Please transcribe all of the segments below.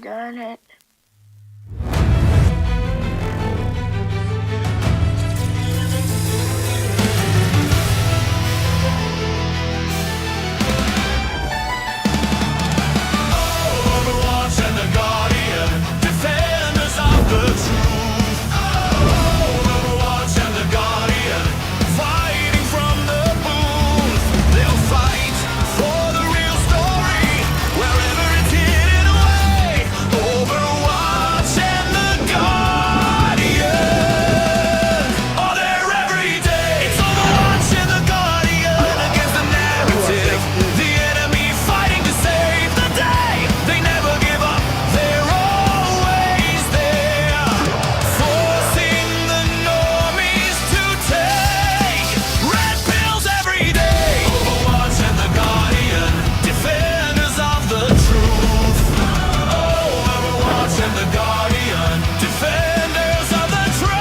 Darn it. Overwatch and the Guardian, defenders of the truth. Overwatch and the Guardian, fighting from the booth. They'll fight for the real story, wherever it's hidden away. Overwatch and the Guardian are there every day. It's Overwatch and the Guardian against the narrative. The enemy fighting to save the day. They never give up, they're always there, forcing the normies to take red pills every day. Overwatch and the Guardian, defenders of the truth. Overwatch and the Guardian, defenders of the truth.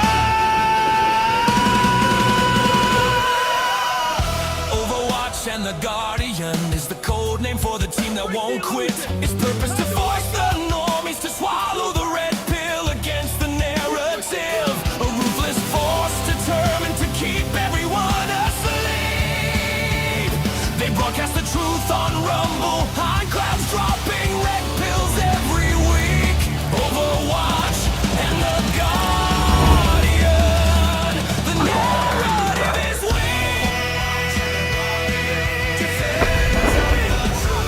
Overwatch and the Guardian is the code name for the team that won't quit. Its purpose to force the normies to swallow the red pill against the narrative. A ruthless force determined to keep everyone asleep. They broadcast the truth on Rumble, on clouds dropping red pills every week. Overwatch and the Guardian, the narrative is weak.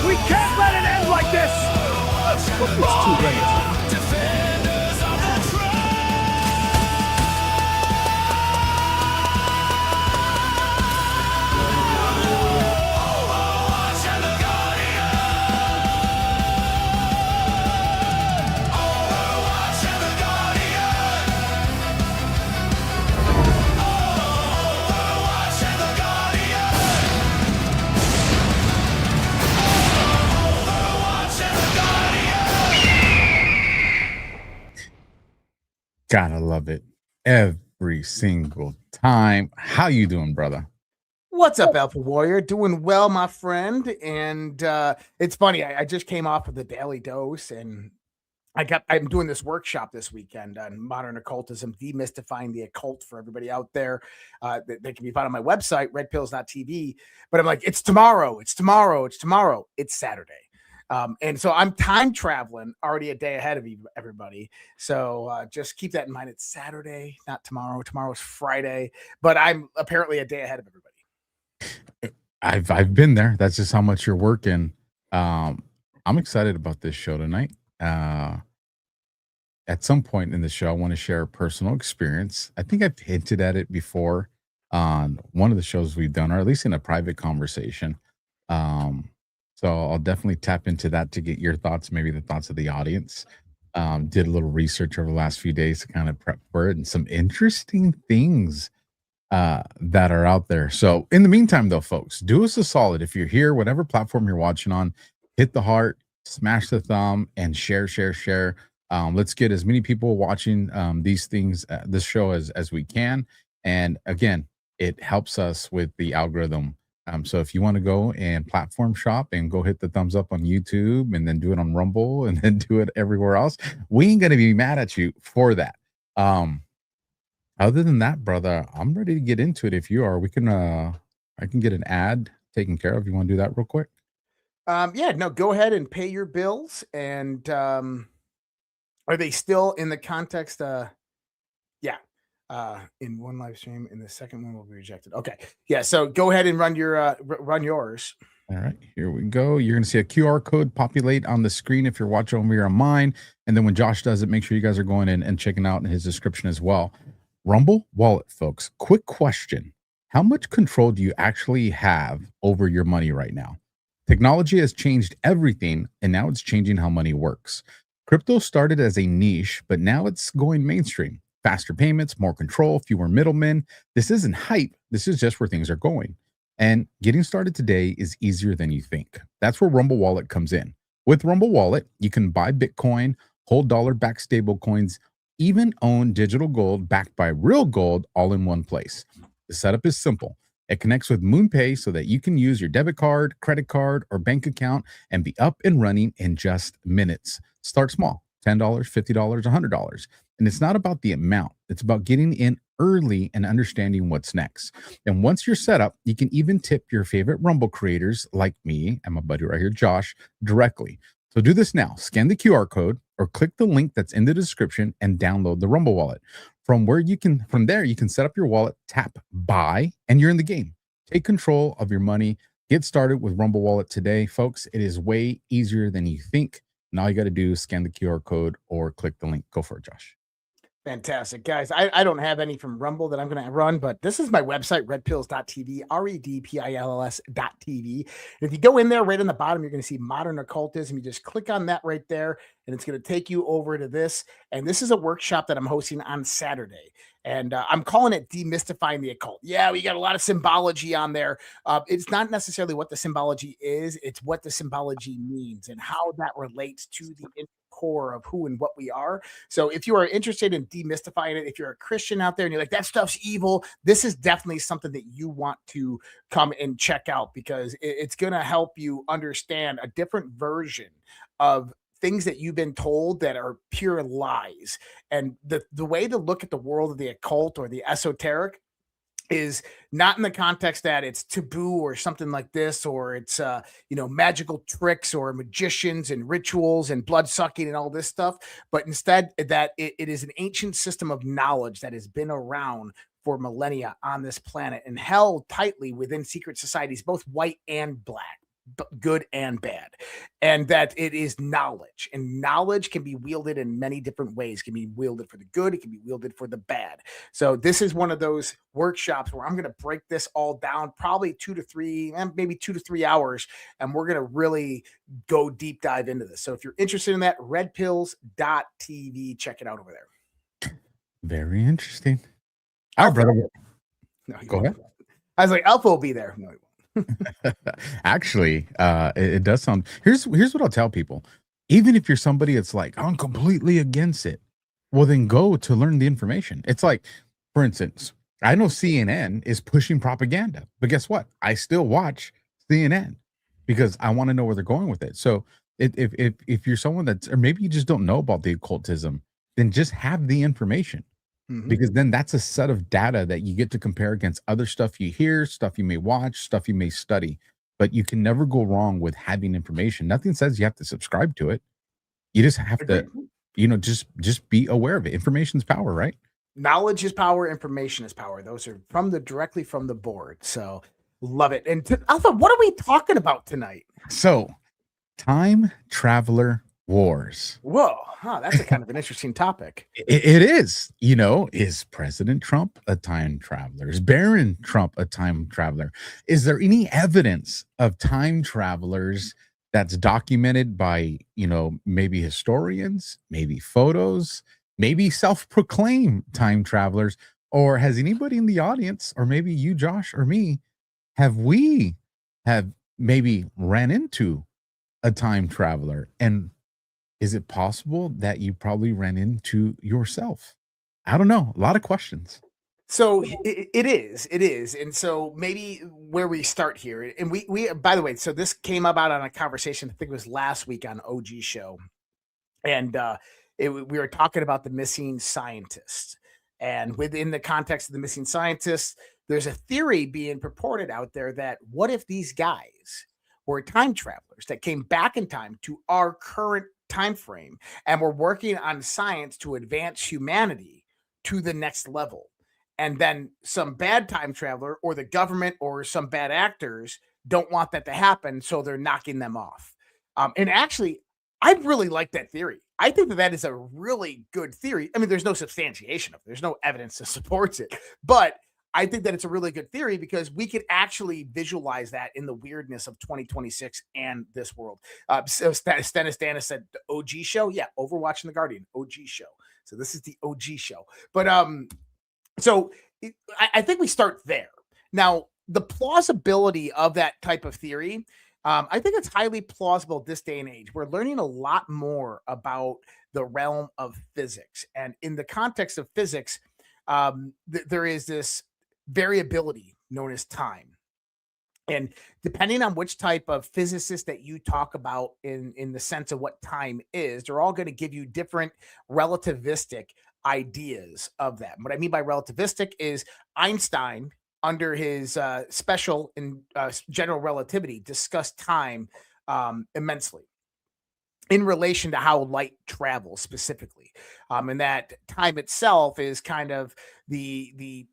We can't let it end like this! It's too late. Defenders of the truth. Overwatch and the Guardian. Overwatch and the Guardian. Overwatch and the Guardian. Overwatch and the Guardian. Gotta love it every single time. How you doing, brother? What's up, AlphaWarrior? Doing well, my friend. And it's funny, I just came off of the Daily Dose, and I'm doing this workshop this weekend on modern occultism, demystifying the occult for everybody out there. They can be found on my website, redpills.tv. But I'm like, it's tomorrow, it's tomorrow, it's tomorrow. It's Saturday. And so I'm time traveling already a day ahead of everybody. So just keep that in mind. It's Saturday, not tomorrow. Tomorrow's Friday, but I'm apparently a day ahead of everybody. I've been there. That's just how much you're working. I'm excited about this show tonight. At some point in the show, I want to share a personal experience. I think I've hinted at it before on one of the shows we've done, or at least in a private conversation. So I'll definitely tap into that to get your thoughts, maybe the thoughts of the audience. Did a little research over the last few days to kind of prep for it, and some interesting things that are out there. So in the meantime, though, folks, do us a solid. If you're here, whatever platform you're watching on, hit the heart, smash the thumb, and share. Let's get as many people watching these things, this show as we can. And again, it helps us with the algorithm. So if you want to go and platform shop and go hit the thumbs up on YouTube and then do it on Rumble and then do it everywhere else, we ain't going to be mad at you for that. Other than that, brother, I'm ready to get into it. If you are, we can, I can get an ad taken care of. You want to do that real quick? Yeah, no, go ahead and pay your bills. And are they still in the context? Yeah. In one live stream, and the second one will be rejected. Okay. Yeah. So go ahead and run your run yours. All right, here we go. You're going to see a QR code populate on the screen if you're watching over here on mine. And then when Josh does it, make sure you guys are going in and checking out in his description as well. Rumble Wallet, folks. Quick question. How much control do you actually have over your money right now? Technology has changed everything, and now it's changing how money works. Crypto started as a niche, but now it's going mainstream. Faster payments, more control, fewer middlemen. This isn't hype. This is just where things are going. And getting started today is easier than you think. That's where Rumble Wallet comes in. With Rumble Wallet, you can buy Bitcoin, hold dollar-backed stable coins, even own digital gold backed by real gold all in one place. The setup is simple. It connects with MoonPay so that you can use your debit card, credit card, or bank account and be up and running in just minutes. Start small, $10, $50, $100. And it's not about the amount. It's about getting in early and understanding what's next. And once you're set up, you can even tip your favorite Rumble creators like me and my buddy right here, Josh, directly. So do this now. Scan the QR code or click the link that's in the description and download the Rumble wallet. From there, you can set up your wallet, tap buy, and you're in the game. Take control of your money. Get started with Rumble Wallet today, folks. It is way easier than you think. And all you got to do is scan the QR code or click the link. Go for it, Josh. Fantastic, guys. I don't have any from Rumble that I'm going to run, but this is my website, redpills.tv, redpills.tv. And if you go in there right on the bottom, you're going to see modern occultism. You just click on that right there, and it's going to take you over to this. And this is a workshop that I'm hosting on Saturday. And I'm calling it Demystifying the Occult. Yeah, we got a lot of symbology on there. It's not necessarily what the symbology is, it's what the symbology means and how that relates to the core of who and what we are. So if you are interested in demystifying it, if you're a Christian out there and you're like, that stuff's evil, this is definitely something that you want to come and check out, because it's going to help you understand a different version of things that you've been told that are pure lies. And the way to look at the world of the occult or the esoteric is not in the context that it's taboo or something like this, or it's magical tricks or magicians and rituals and blood sucking and all this stuff, but instead that it is an ancient system of knowledge that has been around for millennia on this planet and held tightly within secret societies, both white and black, good and bad, and that it is knowledge, and knowledge can be wielded in many different ways. It can be wielded for the good, it can be wielded for the bad. So this is one of those workshops where I'm going to break this all down, probably 2 to 3 hours, and we're going to really go deep dive into this. So if you're interested in that, redpills.tv, check it out over there. Very interesting. All right, brother. No, Go ahead. I was like, Alpha will be there. No, he won't. Actually, it does sound. Here's what I'll tell people. Even if you're somebody that's like, I'm completely against it, well, then go to learn the information. It's like, for instance, I know CNN is pushing propaganda, but guess what? I still watch CNN because I want to know where they're going with it. So if you're someone that's, or maybe you just don't know about the occultism, then just have the information. Because then that's a set of data that you get to compare against other stuff you hear, stuff you may watch, stuff you may study. But you can never go wrong with having information. Nothing says you have to subscribe to it. You just have to, just be aware of it. Information's power, right? Knowledge is power, information is power. Those are directly from the board. So love it. And Alpha, what are we talking about tonight? So, time traveler wars. Whoa, that's a kind of an interesting topic. It is. Is President Trump a time traveler? Is Baron Trump a time traveler? Is there any evidence of time travelers that's documented by, maybe historians, maybe photos, maybe self-proclaimed time travelers? Or has anybody in the audience, or maybe you, Josh, or me, have maybe ran into a time traveler? And is it possible that you probably ran into yourself? I don't know. A lot of questions. So it is. And so maybe where we start here, and we by the way, so this came about on a conversation, I think it was last week on OG Show. And we were talking about the missing scientists. And within the context of the missing scientists, there's a theory being purported out there that what if these guys were time travelers that came back in time to our current time frame, and we're working on science to advance humanity to the next level, and then some bad time traveler or the government or some bad actors don't want that to happen, so they're knocking them off. And actually, I really like that theory. I think that is a really good theory. I mean, there's no substantiation of it, there's no evidence that supports it, but I think that it's a really good theory because we could actually visualize that in the weirdness of 2026 and this world. So Stennis Danis said the OG show. Yeah, Overwatch and the Guardian, OG show. So this is the OG show. But I think we start there. Now, the plausibility of that type of theory, I think it's highly plausible this day and age. We're learning a lot more about the realm of physics. And in the context of physics, there is this variability known as time. And depending on which type of physicist that you talk about in the sense of what time is, they're all going to give you different relativistic ideas of that. What I mean by relativistic is Einstein, under his special in general relativity, discussed time immensely in relation to how light travels specifically, and that time itself is kind of the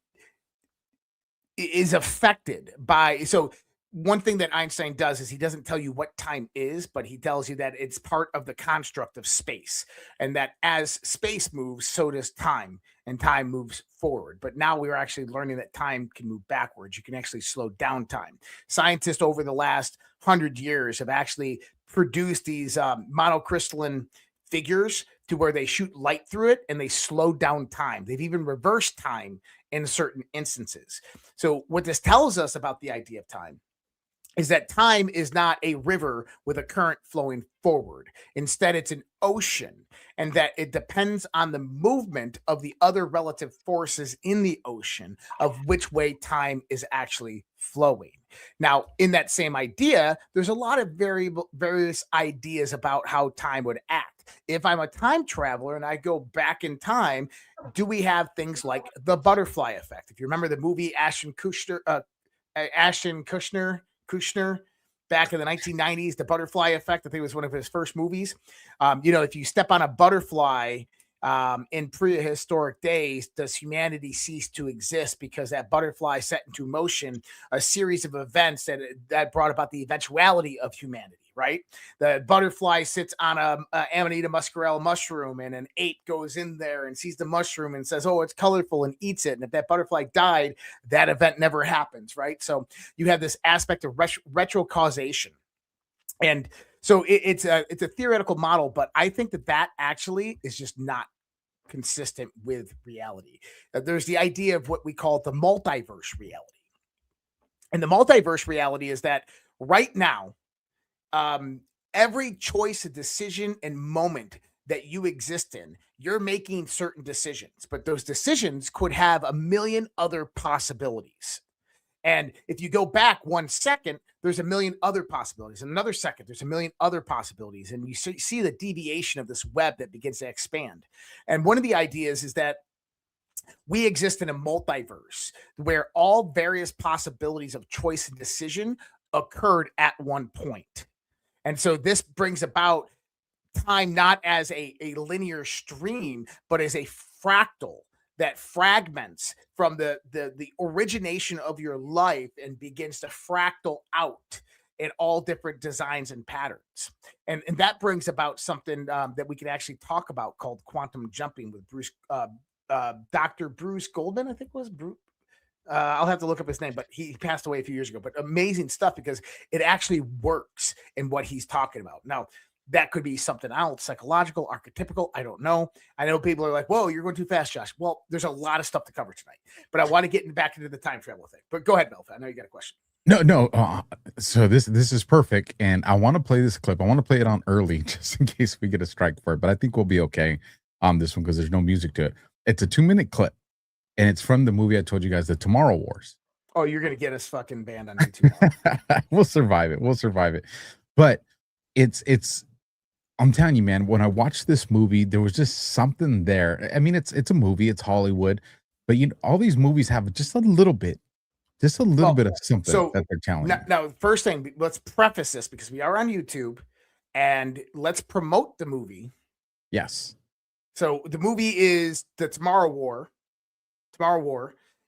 is affected by. So one thing that Einstein does is he doesn't tell you what time is, but he tells you that it's part of the construct of space, and that as space moves, so does time, and time moves forward. But now we're actually learning that time can move backwards. You can actually slow down time. Scientists over the last 100 years have actually produced these monocrystalline figures to where they shoot light through it and they slow down time. They've even reversed time in certain instances. So what this tells us about the idea of time is that time is not a river with a current flowing forward. Instead, it's an ocean, and that it depends on the movement of the other relative forces in the ocean of which way time is actually flowing. Now, in that same idea, there's a lot of various ideas about how time would act. If I'm a time traveler and I go back in time, do we have things like the butterfly effect? If you remember the movie Ashton Kutcher back in the 1990s, the butterfly effect, I think it was one of his first movies. If you step on a butterfly in prehistoric days, does humanity cease to exist because that butterfly set into motion a series of events that brought about the eventuality of humanity, right? The butterfly sits on a Amanita muscarella mushroom, and an ape goes in there and sees the mushroom and says, oh, it's colorful, and eats it. And if that butterfly died, that event never happens, right? So you have this aspect of retro causation. And so it's a theoretical model, but I think that actually is just not consistent with reality. There's the idea of what we call the multiverse reality. And the multiverse reality is that right now, every choice, decision, and moment that you exist in, you're making certain decisions, but those decisions could have a million other possibilities. And if you go back 1 second, there's a million other possibilities. In another second, there's a million other possibilities. And you see the deviation of this web that begins to expand. And one of the ideas is that we exist in a multiverse where all various possibilities of choice and decision occurred at one point. And so this brings about time not as a linear stream, but as a fractal that fragments from the origination of your life and begins to fractal out in all different designs and patterns. And that brings about something that we can actually talk about called quantum jumping with Dr. Bruce Goldman, I think it was Bruce. I'll have to look up his name, but he passed away a few years ago. But amazing stuff because it actually works in what he's talking about. Now, that could be something else, psychological, archetypical. I don't know. I know people are like, whoa, you're going too fast, Josh. Well, there's a lot of stuff to cover tonight, but I want to get back into the time travel thing. But go ahead, Melfa. I know you got a question. No. So this is perfect, and I want to play this clip. I want to play it on early just in case we get a strike for it, but I think we'll be okay on this one because there's no music to it. It's a 2-minute clip, and it's from the movie I told you guys, the Tomorrow Wars. Oh, you're going to get us fucking banned on YouTube. We'll survive it. But it's I'm telling you, man, when I watched this movie, there was just something there. I mean, it's a movie, it's Hollywood, but all these movies have just a little bit of something that they're telling you. Now, first thing, let's preface this because we are on YouTube, and let's promote the movie. Yes. So the movie is the Tomorrow War.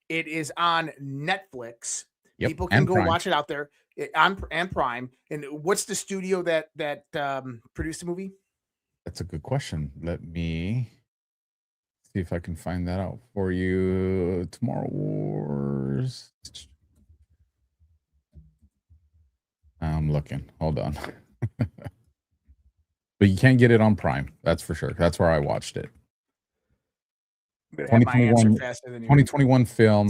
It is on Netflix. Yep. People can go watch it out there on Prime. And what's the studio that produced the movie? That's a good question. Let me see if I can find that out for you. Tomorrow Wars. I'm looking. Hold on. But you can't get it on Prime. That's for sure. That's where I watched it. I'm gonna have my answer 2021 faster than you. 2021 film.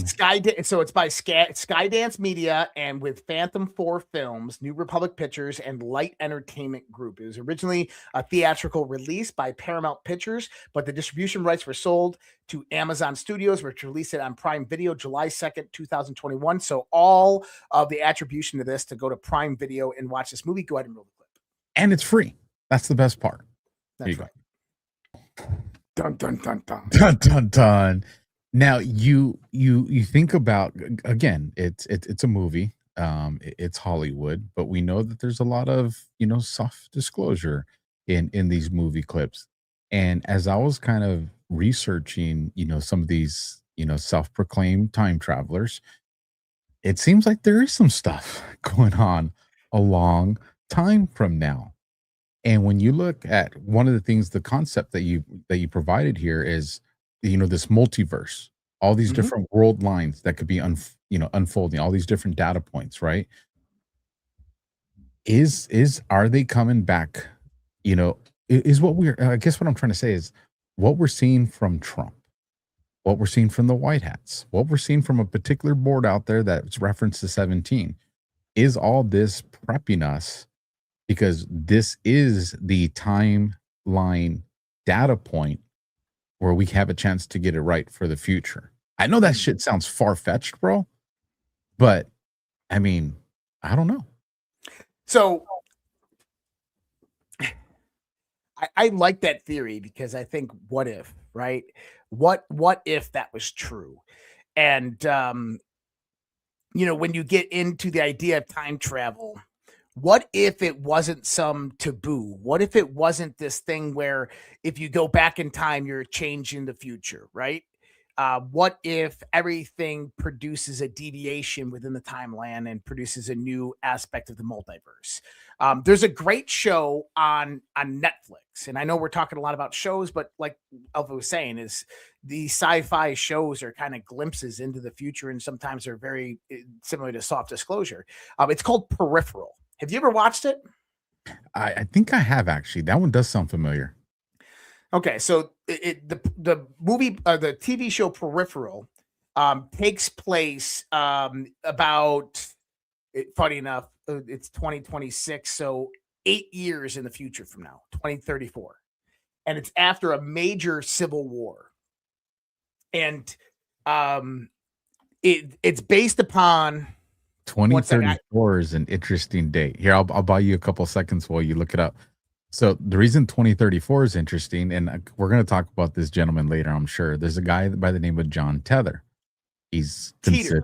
So it's by Skydance Media and with Phantom 4 Films, New Republic Pictures, and Light Entertainment Group. It was originally a theatrical release by Paramount Pictures, but the distribution rights were sold to Amazon Studios, which released it on Prime Video July 2nd, 2021. So all of the attribution to this to go to Prime Video and watch this movie, go ahead and roll the clip. And it's free. That's the best part. That's right. Dun, dun, dun, dun. Dun, dun, dun. Now you think about, again, it's a movie, it's Hollywood, but we know that there's a lot of soft disclosure in these movie clips. And as I was kind of researching some of these self-proclaimed time travelers, it seems like there is some stuff going on a long time from now. And when you look at one of the things, the concept that you provided here is, this multiverse, all these different world lines that could be unfolding, all these different data points, right? Are they coming back? Is what I guess what I'm trying to say is what we're seeing from Trump, what we're seeing from the White Hats, what we're seeing from a particular board out there that's referenced to 17, is all this prepping us? Because this is the timeline data point where we have a chance to get it right for the future. I know that shit sounds far-fetched, bro, but I mean, I don't know. So I like that theory because I think what if, right? What if that was true? And when you get into the idea of time travel, what if it wasn't some taboo? What if it wasn't this thing where if you go back in time, you're changing the future, right? What if everything produces a deviation within the timeline and produces a new aspect of the multiverse? There's a great show on Netflix, and I know we're talking a lot about shows, but like Alpha was saying, is the sci-fi shows are kind of glimpses into the future, and sometimes they're very similar to Soft Disclosure. It's called Peripheral. Have you ever watched it? I think I have, actually. That one does sound familiar. Okay, so the movie, the TV show Peripheral, takes place about. Funny enough, it's 2026, so 8 years in the future from now, 2034, and it's after a major civil war, and it's based upon. 2034 is an interesting date. Here, I'll buy you a couple seconds while you look it up. So the reason 2034 is interesting, and we're going to talk about this gentleman later, I'm sure. There's a guy by the name of John Titor. He's Titor.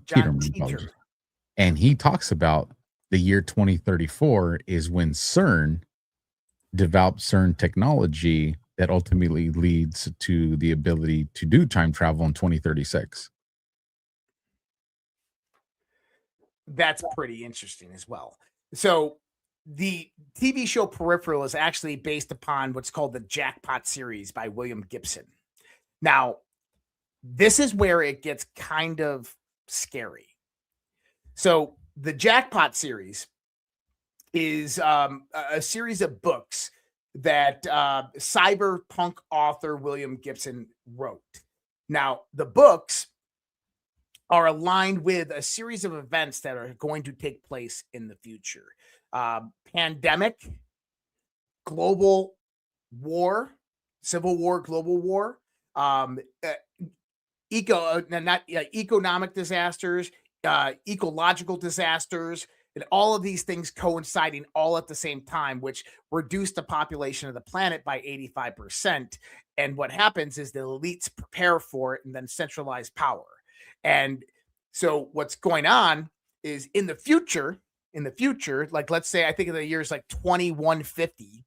John Titor. And he talks about the year 2034 is when CERN developed CERN technology that ultimately leads to the ability to do time travel in 2036. That's pretty interesting as well. So the TV show Peripheral is actually based upon what's called the Jackpot series by William Gibson. Now, this is where it gets kind of scary. So the Jackpot series is a series of books that cyberpunk author William Gibson wrote. Now, the books are aligned with a series of events that are going to take place in the future. Pandemic, global war, civil war, global war, economic disasters, ecological disasters, and all of these things coinciding all at the same time, which reduce the population of the planet by 85%. And what happens is the elites prepare for it and then centralize power. And so what's going on is in the future, like let's say, I think of the years like 2150,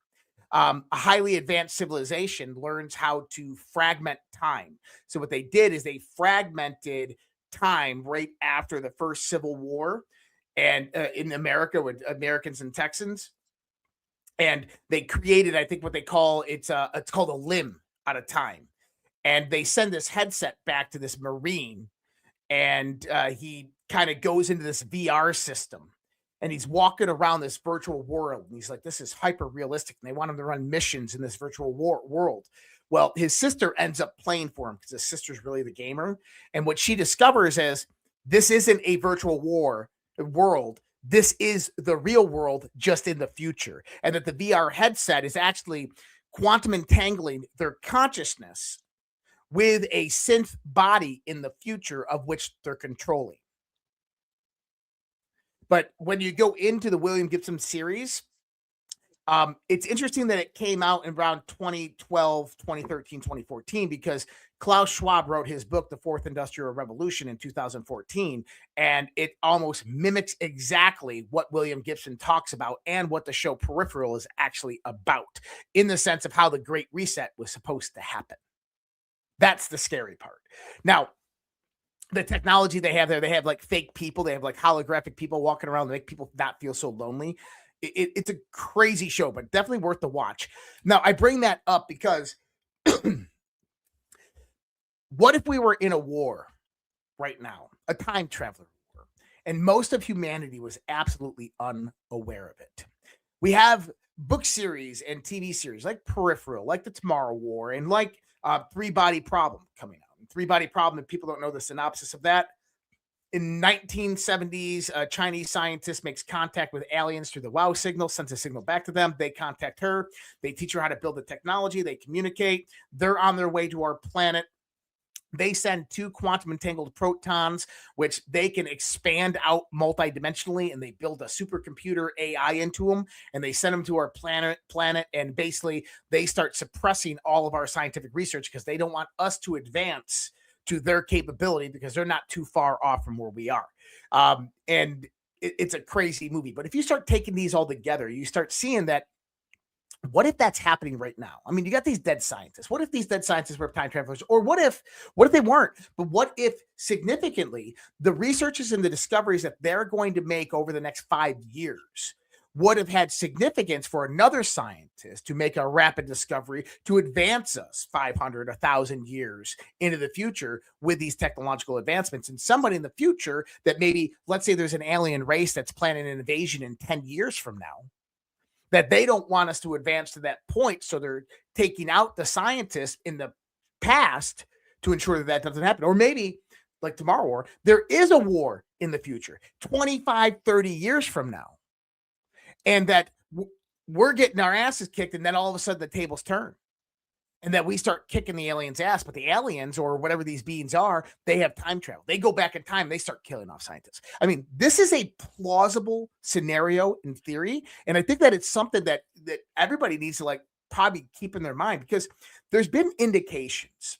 a highly advanced civilization learns how to fragment time. So what they did is they fragmented time right after the first Civil War, and in America with Americans and Texans, and they created, I think what they call it's called a limb at a time, and they send this headset back to this Marine, and he kind of goes into this VR system. and he's walking around this virtual world. And he's like, this is hyper realistic. And they want him to run missions in this virtual world. Well, his sister ends up playing for him because his sister's really the gamer. And what she discovers is this isn't a virtual world. This is the real world just in the future. And that the VR headset is actually quantum entangling their consciousness with a synth body in the future of which they're controlling. But when you go into the William Gibson series, it's interesting that it came out in around 2012, 2013, 2014, because Klaus Schwab wrote his book, The Fourth Industrial Revolution, in 2014, and it almost mimics exactly what William Gibson talks about and what the show Peripheral is actually about, in the sense of how the Great Reset was supposed to happen. That's the scary part. Now, the technology they have there, they have like fake people, they have like holographic people walking around to make people not feel so lonely. It's a crazy show, but definitely worth the watch. Now, I bring that up because what if we were in a war right now, a time traveler war, and most of humanity was absolutely unaware of it? We have book series and TV series like Peripheral, like The Tomorrow War, and like Three Body Problem coming out. And Three Body Problem, if people don't know the synopsis of that, in 1970s, a Chinese scientist makes contact with aliens through the WOW signal, sends a signal back to them. They contact her. They teach her how to build the technology. They communicate. They're on their way to our planet. They send 2 quantum entangled protons, which they can expand out multidimensionally, and they build a supercomputer AI into them, and they send them to our planet, and basically they start suppressing all of our scientific research because they don't want us to advance to their capability because they're not too far off from where we are. And it's a crazy movie. But if you start taking these all together, you start seeing that, what if that's happening right now? I mean, you got these dead scientists. What if these dead scientists were time travelers? Or what if they weren't? But what if significantly the researches and the discoveries that they're going to make over the next 5 years would have had significance for another scientist to make a rapid discovery to advance us 500, 1,000 years into the future with these technological advancements? And somebody in the future that maybe, let's say there's an alien race that's planning an invasion in 10 years from now, that they don't want us to advance to that point. So they're taking out the scientists in the past to ensure that that doesn't happen. Or maybe, like Tomorrow War, there is a war in the future, 25, 30 years from now. And that we're getting our asses kicked, and then all of a sudden the tables turn, and that we start kicking the aliens' ass. But the aliens, or whatever these beings are, they have time travel. They go back in time. They start killing off scientists. I mean, this is a plausible scenario in theory, and I think that it's something that everybody needs to probably keep in their mind, because there's been indications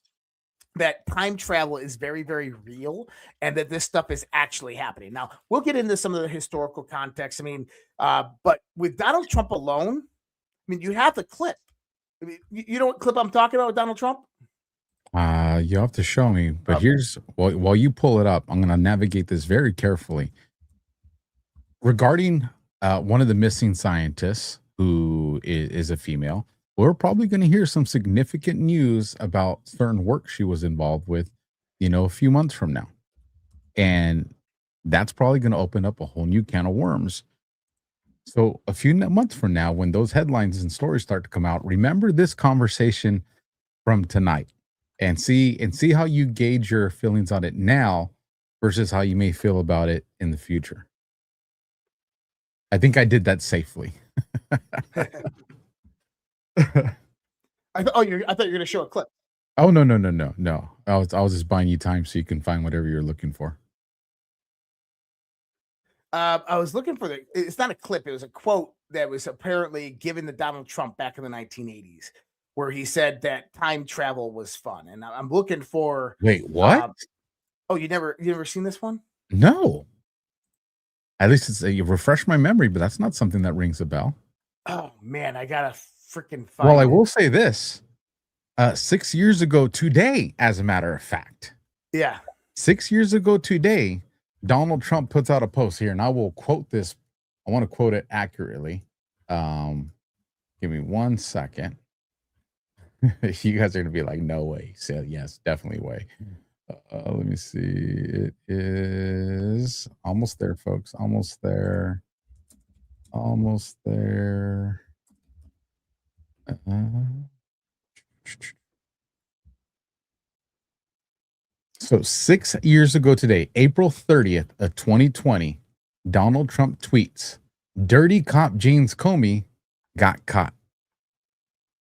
that time travel is very, very real, and that this stuff is actually happening. Now, we'll get into some of the historical context. I mean, but with Donald Trump alone, I mean, you have the clip. I mean, you know what clip I'm talking about with Donald Trump? You have to show me, but here's, while you pull it up, I'm going to navigate this very carefully. Regarding one of the missing scientists, who is a female, we're probably going to hear some significant news about certain work she was involved with, a few months from now. And that's probably going to open up a whole new can of worms. So a few months from now, when those headlines and stories start to come out, remember this conversation from tonight, and see how you gauge your feelings on it now versus how you may feel about it in the future. I think I did that safely. I thought you were going to show a clip. Oh, no. I was just buying you time so you can find whatever you're looking for. I was looking for it's not a clip. It was a quote that was apparently given to Donald Trump back in the 1980s, where he said that time travel was fun. And I'm looking for. Wait, what? Oh, you never seen this one? No. At least you refresh my memory, but that's not something that rings a bell. Oh man, I gotta freaking find. Well, I will say this: 6 years ago today, as a matter of fact. Yeah. 6 years ago today, Donald Trump puts out a post here, and I will quote this. I want to quote it accurately. Give me 1 second. You guys are going to be like, no way. So yes, definitely way. Let me see. It is almost there, folks. Almost there. Almost there. So 6 years ago today, April 30th of 2020, Donald Trump tweets, "Dirty cop James Comey got caught."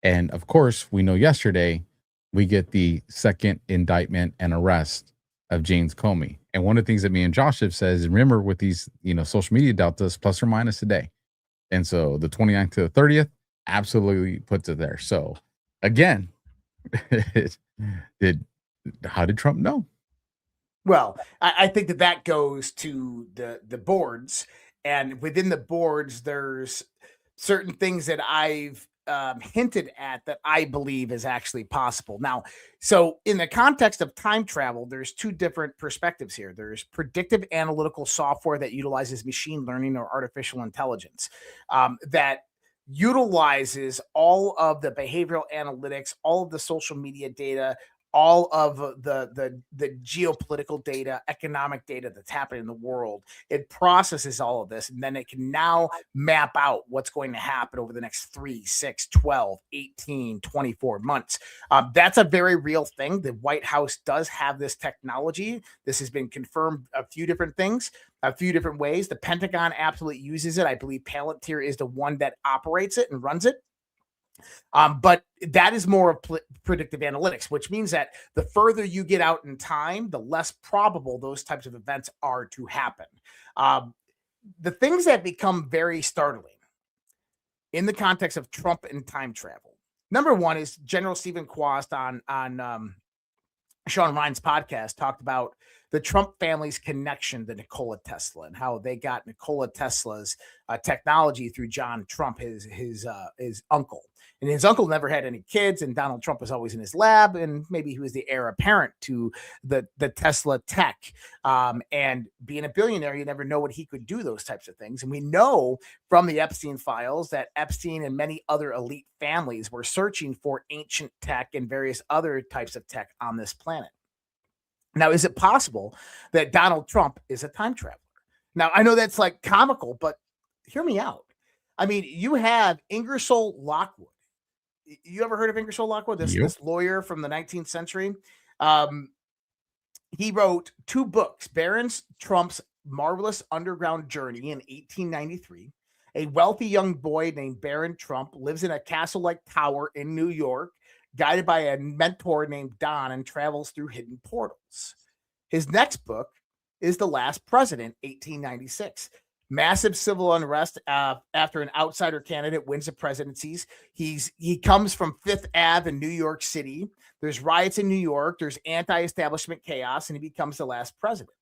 And of course, we know yesterday we get the second indictment and arrest of James Comey. And one of the things that me and Josh have said is, remember, with these, social media deltas, plus or minus a day. And so the 29th to the 30th absolutely puts it there. So again, how did Trump know? Well, I think that goes to the boards, and within the boards, there's certain things that I've hinted at that I believe is actually possible. Now, so in the context of time travel, there's two different perspectives here. There's predictive analytical software that utilizes machine learning or artificial intelligence that utilizes all of the behavioral analytics, all of the social media data, all of the geopolitical data, economic data that's happening in the world. It processes all of this, and then it can now map out what's going to happen over the next 3, 6, 12, 18, 24 months. That's a very real thing. The White House does have this technology. This has been confirmed a few different things, a few different ways. The Pentagon absolutely uses it. I believe Palantir is the one that operates it and runs it. But that is more of predictive analytics, which means that the further you get out in time, the less probable those types of events are to happen. The things that become very startling in the context of Trump and time travel. Number one is General Stephen Quast on Sean Ryan's podcast talked about the Trump family's connection to Nikola Tesla and how they got Nikola Tesla's technology through John Trump, his uncle. And his uncle never had any kids, and Donald Trump was always in his lab, and maybe he was the heir apparent to the Tesla tech. And being a billionaire, you never know what he could do, those types of things. And we know from the Epstein files that Epstein and many other elite families were searching for ancient tech and various other types of tech on this planet. Now, is it possible that Donald Trump is a time traveler? Now, I know that's like comical, but hear me out. I mean, you have Ingersoll Lockwood. You ever heard of Ingersoll Lockwood? This lawyer from the 19th century. He wrote 2 books, Baron Trump's Marvelous Underground Journey in 1893. A wealthy young boy named Baron Trump lives in a castle-like tower in New York, guided by a mentor named Don, and travels through hidden portals. His next book is The Last President, 1896. Massive civil unrest after an outsider candidate wins the presidencies. He comes from Fifth Ave in New York City. There's riots in New York. There's anti-establishment chaos, and he becomes the last president.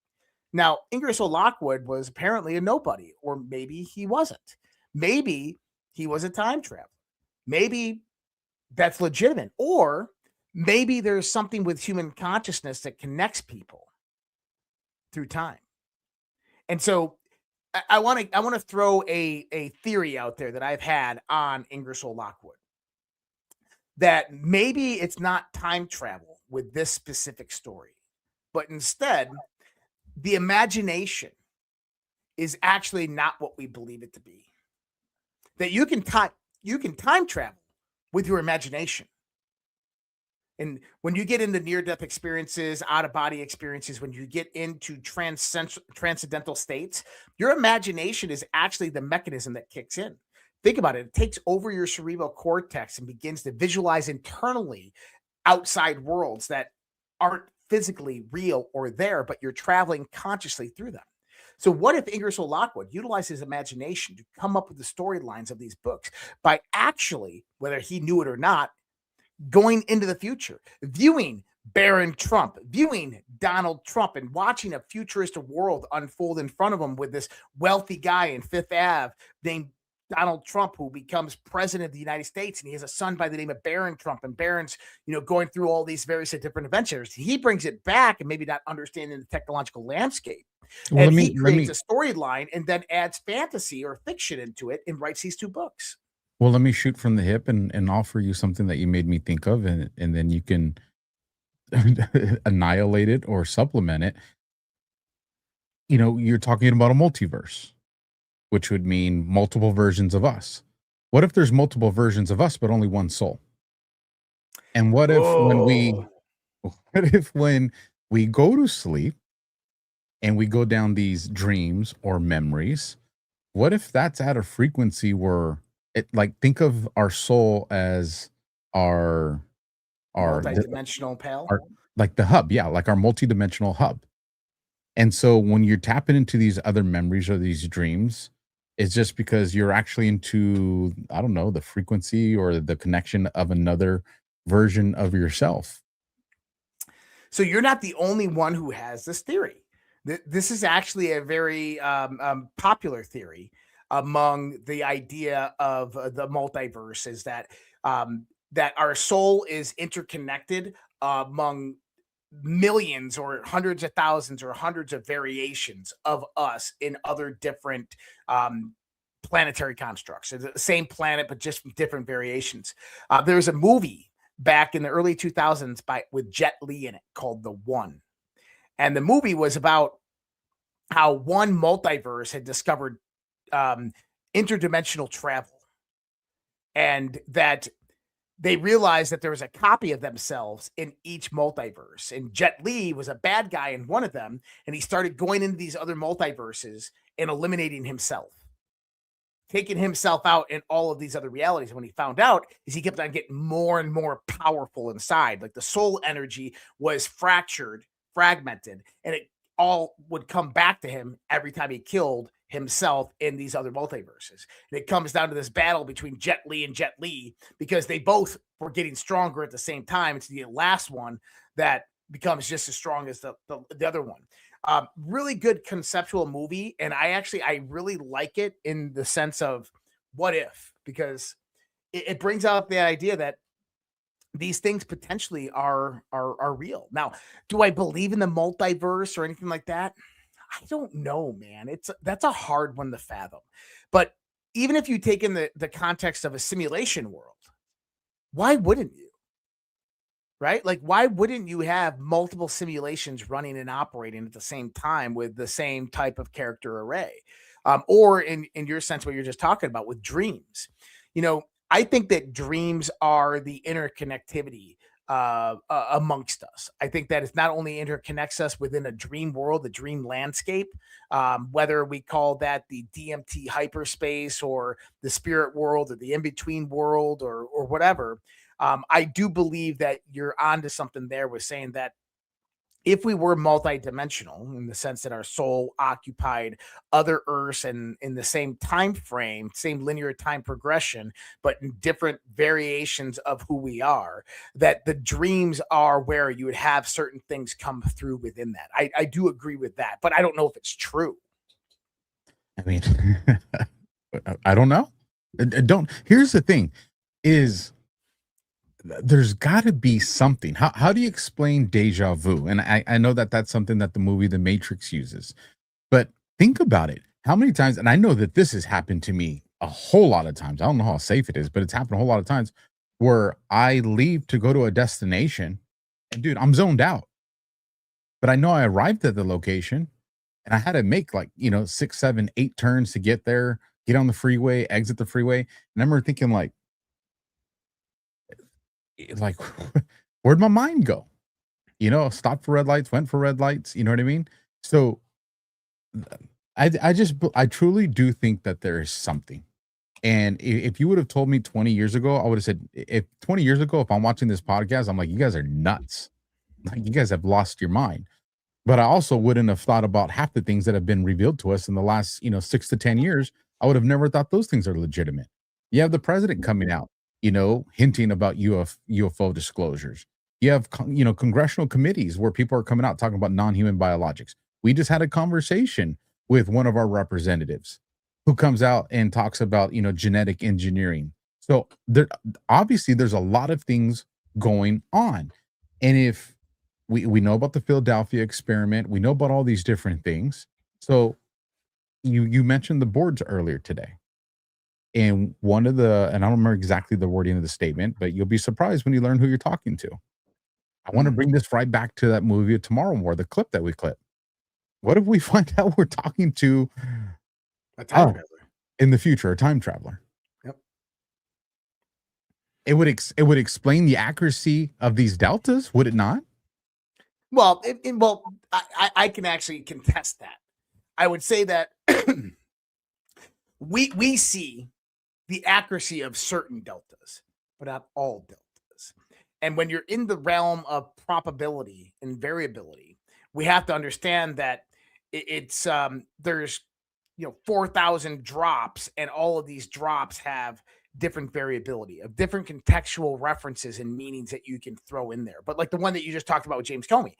Now, Ingersoll Lockwood was apparently a nobody, or maybe he wasn't. Maybe he was a time traveler. Maybe that's legitimate, or maybe there's something with human consciousness that connects people through time. And so I want to throw a theory out there that I've had on Ingersoll Lockwood, that maybe it's not time travel with this specific story, but instead the imagination is actually not what we believe it to be. That you can time travel with your imagination. And when you get into near-death experiences, out-of-body experiences, when you get into transcendental states, your imagination is actually the mechanism that kicks in. Think about it. It takes over your cerebral cortex and begins to visualize internally outside worlds that aren't physically real or there, but you're traveling consciously through them. So what if Ingersoll Lockwood utilized his imagination to come up with the storylines of these books by actually, whether he knew it or not, going into the future, viewing Baron Trump, viewing Donald Trump, and watching a futuristic world unfold in front of him with this wealthy guy in Fifth Ave named Donald Trump, who becomes president of the United States, and he has a son by the name of Baron Trump, and Baron's, going through all these various different adventures. He brings it back, and maybe not understanding the technological landscape. Well, and he creates a storyline and then adds fantasy or fiction into it and writes these 2 books. Well, let me shoot from the hip and offer you something that you made me think of, and then you can annihilate it or supplement it. You're talking about a multiverse. which would mean multiple versions of us. What if there's multiple versions of us, but only one soul? And what if when we go to sleep and we go down these dreams or memories, what if that's at a frequency where it, like, think of our soul as our multi-dimensional pal? our like the hub, yeah, like our multidimensional hub. And so when you're tapping into these other memories or these dreams, it's just because you're actually into, I don't know, the frequency or the connection of another version of yourself. So you're not the only one who has this theory. This is actually a very popular theory among the idea of the multiverse, is that that our soul is interconnected among millions or hundreds of thousands or hundreds of variations of us in other different planetary constructs. It's the same planet, but just different variations. There's a movie back in the early 2000s with Jet Li in it called The One. And the movie was about how one multiverse had discovered interdimensional travel, and that they realized that there was a copy of themselves in each multiverse. And Jet Li was a bad guy in one of them, and he started going into these other multiverses and eliminating himself, taking himself out in all of these other realities. And when he found out, is he kept on getting more and more powerful inside. Like the soul energy was fragmented, and it all would come back to him every time he killed himself in these other multiverses. And it comes down to this battle between Jet Li and Jet Li, because they both were getting stronger at the same time. It's the last one that becomes just as strong as the other one. Really good conceptual movie, and I really like it in the sense of what if, because it brings out the idea that these things potentially are real. Now, do I believe in the multiverse or anything like that? I don't know, man. That's a hard one to fathom. But even if you take in the context of a simulation world, why wouldn't you? Right? Like, why wouldn't you have multiple simulations running and operating at the same time with the same type of character array? Or in your sense, what you're just talking about with dreams. I think that dreams are the interconnectivity amongst us. I think that it not only interconnects us within a dream world, the dream landscape, whether we call that the DMT hyperspace or the spirit world or the in-between world or whatever. I do believe that you're onto something there with saying that if we were multidimensional in the sense that our soul occupied other Earths and in the same time frame, same linear time progression, but in different variations of who we are, that the dreams are where you would have certain things come through within that. I do agree with that, but I don't know if it's true. I mean, I don't know. Here's the thing is, there's got to be something. How do you explain deja vu? And I know that that's something that the movie The Matrix uses, but think about it. How many times, and I know that this has happened to me a whole lot of times. I don't know how safe it is, but it's happened a whole lot of times where I leave to go to a destination and dude, I'm zoned out. But I know I arrived at the location and I had to make 6, 7, 8 turns to get there, get on the freeway, exit the freeway. And I remember thinking like, where'd my mind go? Stopped for red lights, went for red lights. You know what I mean? So I truly do think that there is something. And if you would have told me 20 years ago, I would have said, if 20 years ago, if I'm watching this podcast, I'm like, you guys are nuts. Like, you guys have lost your mind. But I also wouldn't have thought about half the things that have been revealed to us in the last, 6 to 10 years. I would have never thought those things are legitimate. You have the president coming out, hinting about UFO disclosures. You have, congressional committees where people are coming out talking about non-human biologics. We just had a conversation with one of our representatives who comes out and talks about, genetic engineering. So obviously there's a lot of things going on. And if we know about the Philadelphia experiment, we know about all these different things. So you mentioned the boards earlier today. And and I don't remember exactly the wording of the statement, but you'll be surprised when you learn who you're talking to. I want to bring this right back to that movie of Tomorrow War, the clip that we clipped. What if we find out we're talking to A time traveler? in the future, a time traveler. Yep. It would explain the accuracy of these deltas, would it not? Well, I can actually contest that. I would say that we see the accuracy of certain deltas, but not all deltas. And when you're in the realm of probability and variability, we have to understand that it's there's 4,000 drops, and all of these drops have different variability of different contextual references and meanings that you can throw in there. But like the one that you just talked about with James Comey,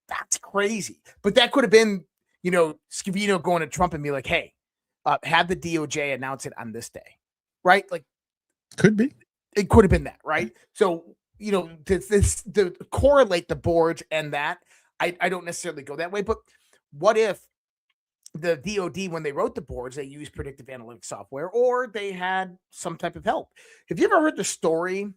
that's crazy. But that could have been, Scavino going to Trump and be like, hey, have the DOJ announce it on this day, right? Like, could be. It could have been that, right? So, to correlate the boards and that, I don't necessarily go that way. But what if the DOD, when they wrote the boards, they used predictive analytics software, or they had some type of help? Have you ever heard the story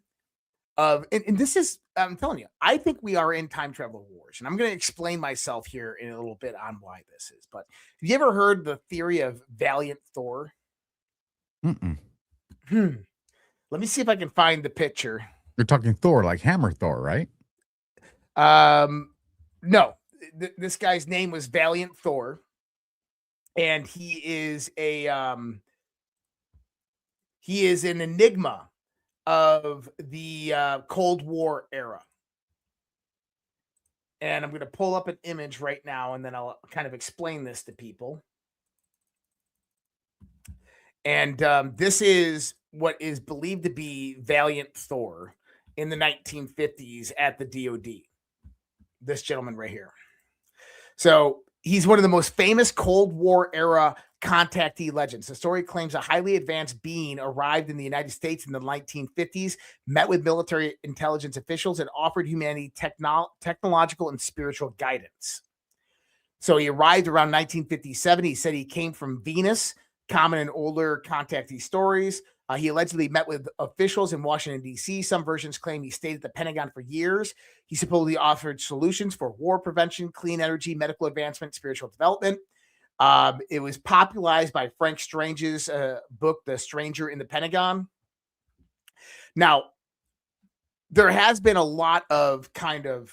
of, and this is, I'm telling you, I think we are in time travel wars, and I'm going to explain myself here in a little bit on why this is. But have you ever heard the theory of Valiant Thor? Mm-mm. Let me see if I can find the picture. You're talking Thor, like Hammer Thor, right? No, this guy's name was Valiant Thor, and he is an enigma of the Cold War era. And I'm going to pull up an image right now, and then I'll kind of explain this to people. And this is what is believed to be Valiant Thor in the 1950s at the DOD. This gentleman right here. So he's one of the most famous Cold War era contactee legends. The story claims a highly advanced being arrived in the United States in the 1950s, met with military intelligence officials, and offered humanity technological and spiritual guidance. So he arrived around 1957. He said he came from Venus, common in older contactee stories. He allegedly met with officials in Washington, D.C. Some versions claim he stayed at the Pentagon for years. He supposedly offered solutions for war prevention, clean energy, medical advancement, spiritual development. It was popularized by Frank Strange's book, The Stranger in the Pentagon. Now, there has been a lot of kind of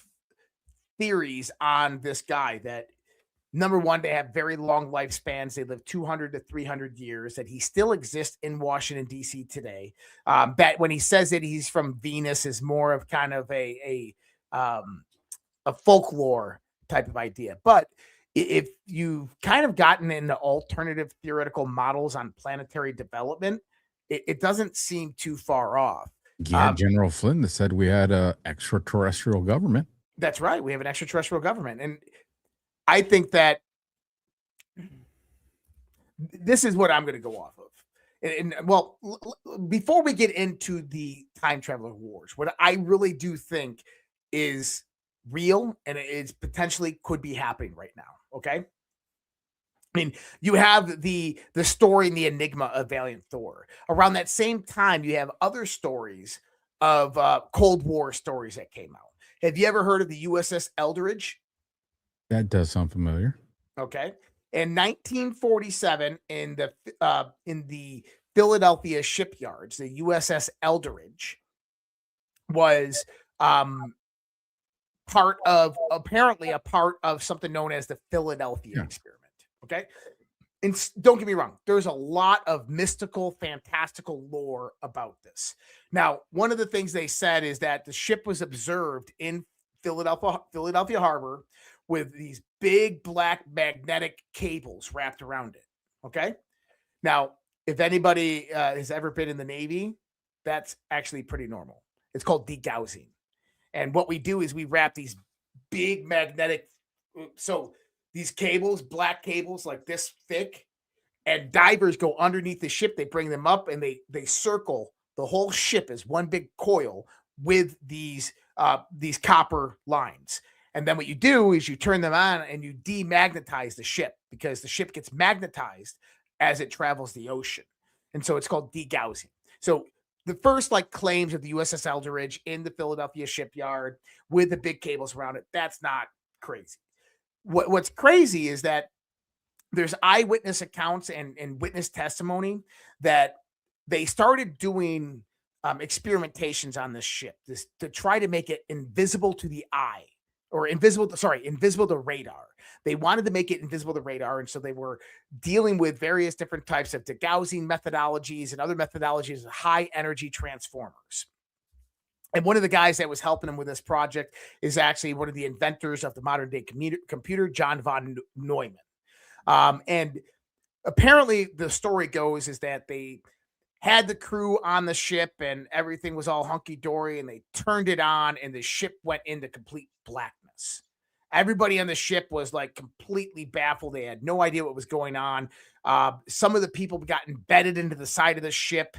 theories on this guy that, number one, they have very long lifespans. They live 200 to 300 years, that he still exists in Washington, D.C. today. That when he says that he's from Venus is more of kind of a folklore type of idea. But if you've kind of gotten into alternative theoretical models on planetary development, it doesn't seem too far off. Yeah, General Flynn that said we had an extraterrestrial government. That's right. We have an extraterrestrial government. And I think that this is what I'm going to go off of. And well, before we get into the time traveler wars, what I really do think is real and it's potentially could be happening right now. Okay. I mean, you have the story and the enigma of Valiant Thor. Around that same time, you have other stories of Cold War stories that came out. Have you ever heard of the USS Eldridge? That does sound familiar. Okay. In 1947, in the Philadelphia shipyards, the USS Eldridge was apparently a part of something known as the Philadelphia experiment. Okay. And don't get me wrong, there's a lot of mystical, fantastical lore about this. Now, one of the things they said is that the ship was observed in Philadelphia Harbor with these big black magnetic cables wrapped around it. Okay. Now, if anybody has ever been in the Navy, that's actually pretty normal. It's called degaussing. And what we do is we wrap these big magnetic, so these cables, black cables like this thick, and divers go underneath the ship. They bring them up and they circle the whole ship as one big coil with these copper lines. And then what you do is you turn them on and you demagnetize the ship, because the ship gets magnetized as it travels the ocean. And so it's called degaussing. So the first claims of the USS Eldridge in the Philadelphia shipyard with the big cables around it, that's not crazy. What's crazy is that there's eyewitness accounts and witness testimony that they started doing experimentations on this ship to try to make it invisible to the eye, or invisible to radar. They wanted to make it invisible to radar, and so they were dealing with various different types of degaussing methodologies and other methodologies of high energy transformers. And one of the guys that was helping him with this project is actually one of the inventors of the modern day computer, John von Neumann. And apparently the story goes is that they had the crew on the ship and everything was all hunky-dory, and they turned it on and the ship went into complete blackness. Everybody on the ship was like completely baffled. They had no idea what was going on. Some of the people got embedded into the side of the ship.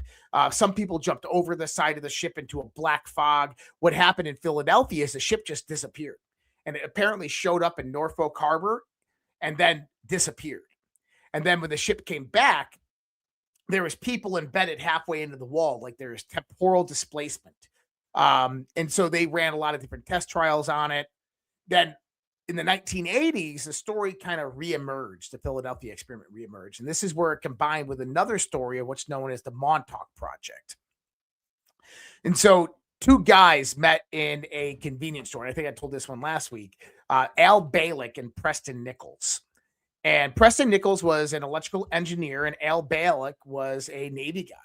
Some people jumped over the side of the ship into a black fog. What happened in Philadelphia is the ship just disappeared, and it apparently showed up in Norfolk Harbor and then disappeared. And then when the ship came back, there was people embedded halfway into the wall, like there's temporal displacement. And so they ran a lot of different test trials on it. Then in the 1980s, the story kind of reemerged. The Philadelphia experiment reemerged. And this is where it combined with another story of what's known as the Montauk Project. And so two guys met in a convenience store. And I think I told this one last week. Al Balick and Preston Nichols. And Preston Nichols was an electrical engineer, and Al Balick was a Navy guy.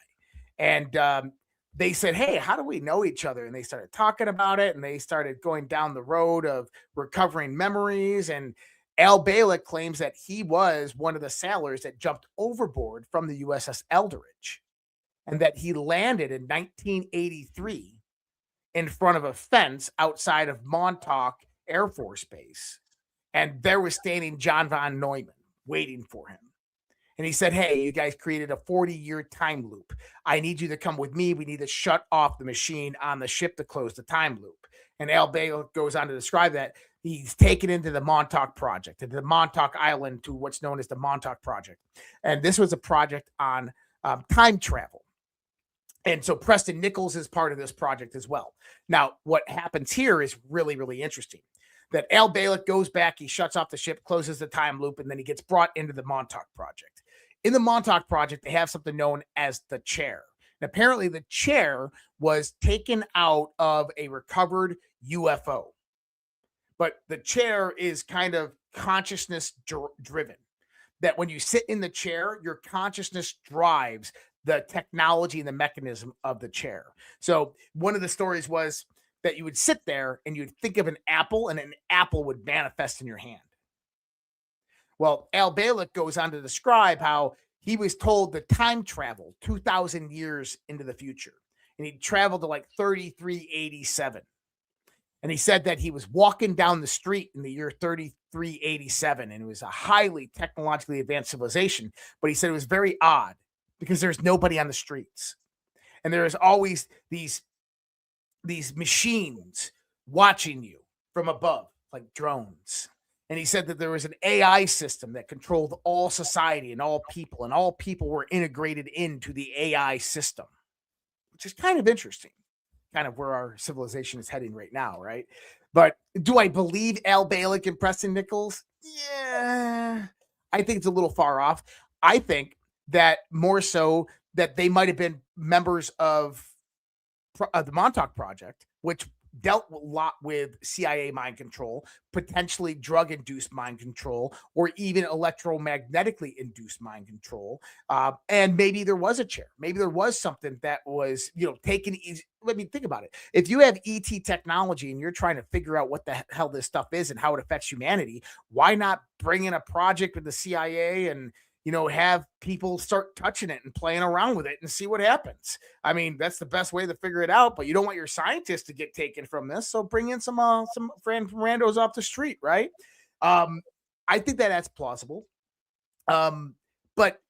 And they said, hey, how do we know each other? And they started talking about it, and they started going down the road of recovering memories. And Al Balick claims that he was one of the sailors that jumped overboard from the USS Eldridge, and that he landed in 1983 in front of a fence outside of Montauk Air Force Base. And there was standing John von Neumann waiting for him. And he said, hey, you guys created a 40-year time loop. I need you to come with me. We need to shut off the machine on the ship to close the time loop. And Al Balick goes on to describe that he's taken into the Montauk Project, into the Montauk Island, to what's known as the Montauk Project. And this was a project on time travel. And so Preston Nichols is part of this project as well. Now, what happens here is really, really interesting. That Al Balick goes back, he shuts off the ship, closes the time loop, and then he gets brought into the Montauk Project. In the Montauk Project, they have something known as the chair. And apparently the chair was taken out of a recovered UFO. But the chair is kind of consciousness driven. That when you sit in the chair, your consciousness drives the technology and the mechanism of the chair. So one of the stories was that you would sit there and you'd think of an apple, and an apple would manifest in your hand. Well, Al Balick goes on to describe how he was told to time travel 2,000 years into the future. And he traveled to like 3387. And he said that he was walking down the street in the year 3387, and it was a highly technologically advanced civilization. But he said it was very odd because there's nobody on the streets. And there is always these machines watching you from above, like drones. And he said that there was an AI system that controlled all society and all people were integrated into the AI system, which is kind of interesting, kind of where our civilization is heading right now, right? But do I believe Al Balick and Preston Nichols? Yeah, I think it's a little far off. I think that more so that they might have been members of the Montauk Project, which dealt a lot with CIA mind control, potentially drug-induced mind control, or even electromagnetically induced mind control. And maybe there was a chair. Maybe there was something that was, taken easy. Let me think about it. If you have ET technology and you're trying to figure out what the hell this stuff is and how it affects humanity, why not bring in a project with the CIA and have people start touching it and playing around with it and see what happens. I mean, that's the best way to figure it out, but you don't want your scientists to get taken from this. So bring in some randos off the street, right? I think that's plausible. But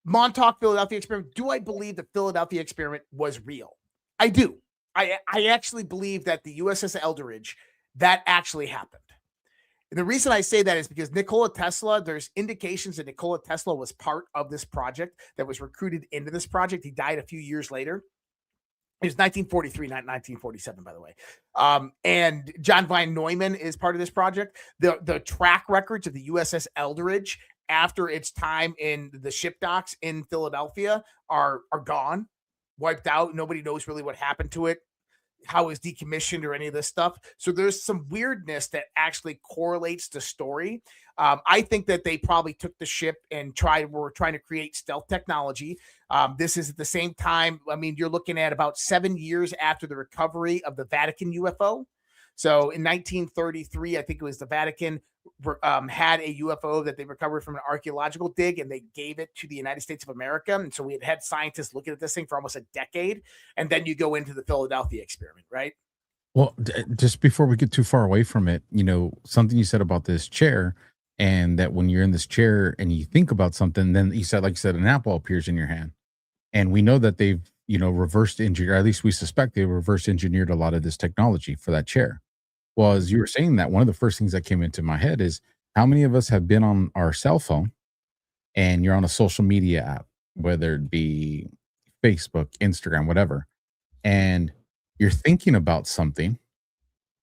Montauk, Philadelphia experiment, do I believe the Philadelphia experiment was real? I do. I actually believe that the USS Eldridge, that actually happened. And the reason I say that is because Nikola Tesla, there's indications that Nikola Tesla was part of this project, that was recruited into this project. He died a few years later. It was 1943, not 1947, by the way. And John von Neumann is part of this project. The track records of the USS Eldridge after its time in the ship docks in Philadelphia are gone, wiped out. Nobody knows really what happened to it, how it's decommissioned or any of this stuff. So there's some weirdness that actually correlates the story. I think that they probably took the ship and were trying to create stealth technology. This is at the same time. I mean, you're looking at about 7 years after the recovery of the Vatican UFO. So in 1933, I think it was the Vatican had a UFO that they recovered from an archaeological dig, and they gave it to the United States of America. And so we had scientists looking at this thing for almost a decade. And then you go into the Philadelphia experiment, right? Well, just before we get too far away from it, something you said about this chair, and that when you're in this chair and you think about something, then you said, like you said, an apple appears in your hand. And we know that they've, reversed engineered, at least we suspect they reverse engineered a lot of this technology for that chair. Well, as you were saying that, one of the first things that came into my head is how many of us have been on our cell phone and you're on a social media app, whether it be Facebook, Instagram, whatever, and you're thinking about something,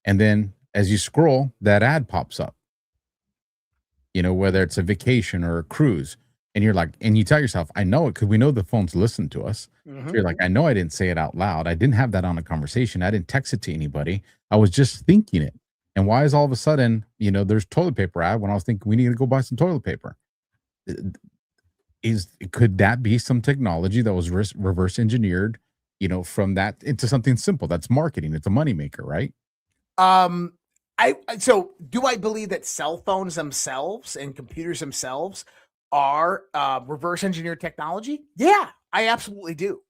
and then as you scroll, that ad pops up, whether it's a vacation or a cruise, and you're like, and you tell yourself, I know it because we know the phones listen to us. So you're like, I know I didn't say it out loud. I didn't have that on a conversation. I didn't text it to anybody. I was just thinking it. And why is all of a sudden, there's toilet paper ad when I was thinking we need to go buy some toilet paper? Could that be some technology that was reverse engineered, from that into something simple? That's marketing. It's a moneymaker, right? So do I believe that cell phones themselves and computers themselves are reverse engineered technology? Yeah, I absolutely do.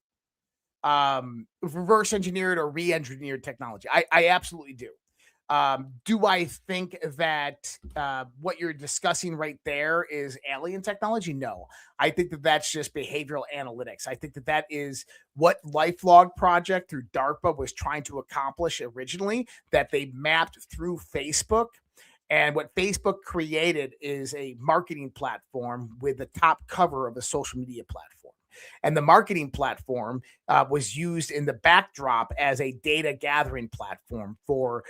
Reverse engineered or re-engineered technology. I absolutely do. Do I think that what you're discussing right there is alien technology? No, I think that that's just behavioral analytics. I think that that is what LifeLog Project through DARPA was trying to accomplish originally, that they mapped through Facebook. And what Facebook created is a marketing platform with the top cover of a social media platform. And the marketing platform was used in the backdrop as a data gathering platform for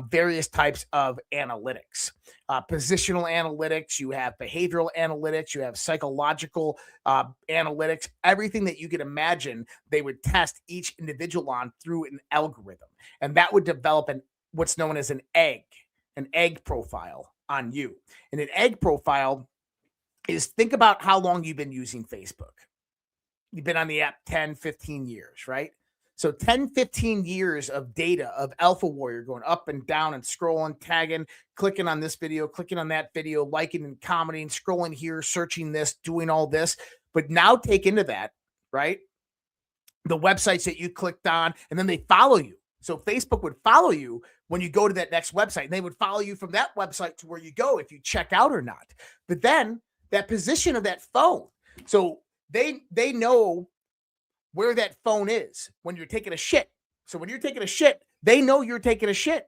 various types of analytics. Positional analytics, you have behavioral analytics, you have psychological analytics, everything that you could imagine, they would test each individual on through an algorithm. And that would develop what's known as an egg profile on you. And an egg profile is, think about how long you've been using Facebook. You've been on the app 10, 15 years, right? So 10, 15 years of data of AlphaWarrior going up and down and scrolling, tagging, clicking on this video, clicking on that video, liking and commenting, scrolling here, searching this, doing all this. But now take into that, right, the websites that you clicked on, and then they follow you. So Facebook would follow you when you go to that next website, and they would follow you from that website to where you go if you check out or not. But then that position of that phone, so they know where that phone is when you're taking a shit. So when you're taking a shit, they know you're taking a shit.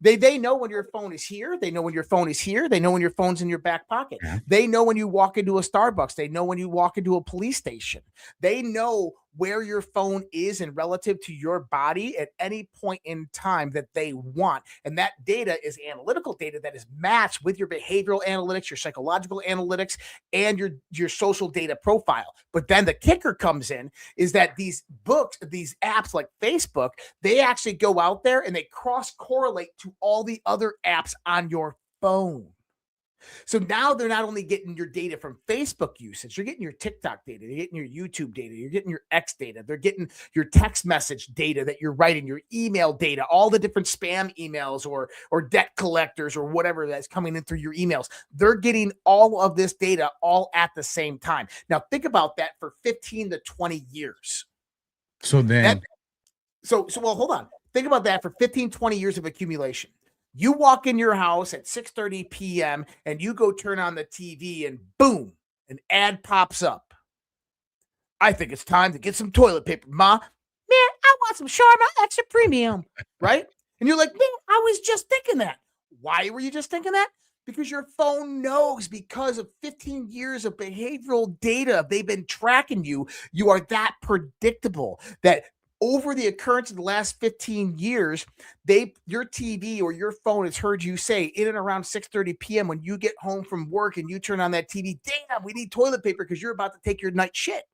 They know when your phone is here. They know when your phone is here. They know when your phone's in your back pocket. Yeah. They know when you walk into a Starbucks. They know when you walk into a police station. They know where your phone is and relative to your body at any point in time that they want. And that data is analytical data that is matched with your behavioral analytics, your psychological analytics, and your social data profile. But then the kicker comes in is that these apps like Facebook, they actually go out there and they cross-correlate to all the other apps on your phone. So now they're not only getting your data from Facebook usage, you're getting your TikTok data, you're getting your YouTube data, you're getting your X data, they're getting your text message data that you're writing, your email data, all the different spam emails or debt collectors or whatever that's coming in through your emails. They're getting all of this data all at the same time. Now think about that for 15 to 20 years. So then, well, hold on. Think about that for 15, 20 years of accumulation. You walk in your house at 6:30 p.m. and you go turn on the TV and boom, an ad pops up. I think it's time to get some toilet paper, Ma. Man, I want some Sharma Extra Premium, right? And you're like, man, I was just thinking that. Why were you just thinking that? Because your phone knows, because of 15 years of behavioral data, they've been tracking you. You are that predictable that over the occurrence of the last 15 years, your TV or your phone has heard you say in and around 6:30 p.m. when you get home from work and you turn on that TV, damn, we need toilet paper because you're about to take your night shit.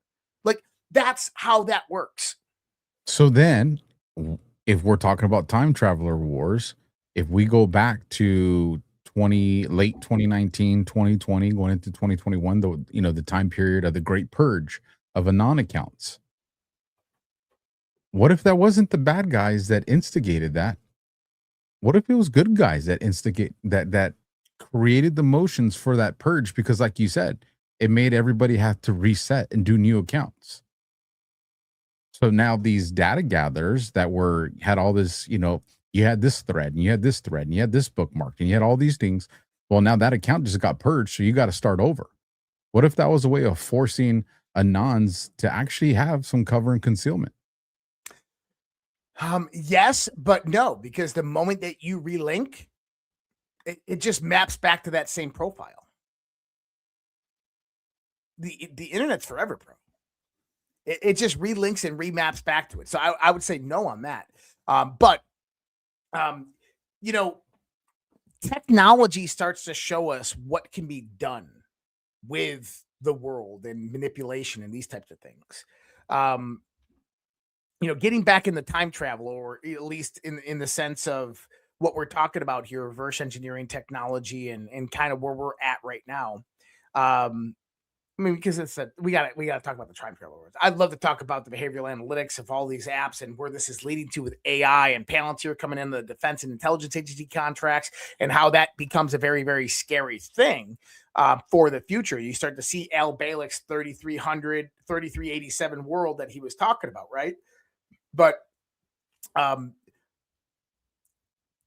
Like, that's how that works. So then, if we're talking about time traveler wars, if we go back to late 2019, 2020, going into 2021, the time period of the Great Purge of Anon accounts. What if that wasn't the bad guys that instigated that? What if it was good guys that that created the motions for that purge? Because like you said, it made everybody have to reset and do new accounts. So now these data gatherers that had all this, you had this thread and you had this thread and you had this bookmark and you had all these things. Well, now that account just got purged. So you got to start over. What if that was a way of forcing Anons to actually have some cover and concealment? Yes, but no, because the moment that you relink, it just maps back to that same profile. The internet's forever, bro. It just relinks and remaps back to it. So I would say no on that. But technology starts to show us what can be done with the world and manipulation and these types of things. Getting back in the time travel, or at least in the sense of what we're talking about here, reverse engineering technology and kind of where we're at right now. Because we got to talk about the time travel wars. I'd love to talk about the behavioral analytics of all these apps and where this is leading to with AI and Palantir coming in the defense and intelligence agency contracts, and how that becomes a very, very scary thing for the future. You start to see Al Bailick's 3387 world that he was talking about, right? But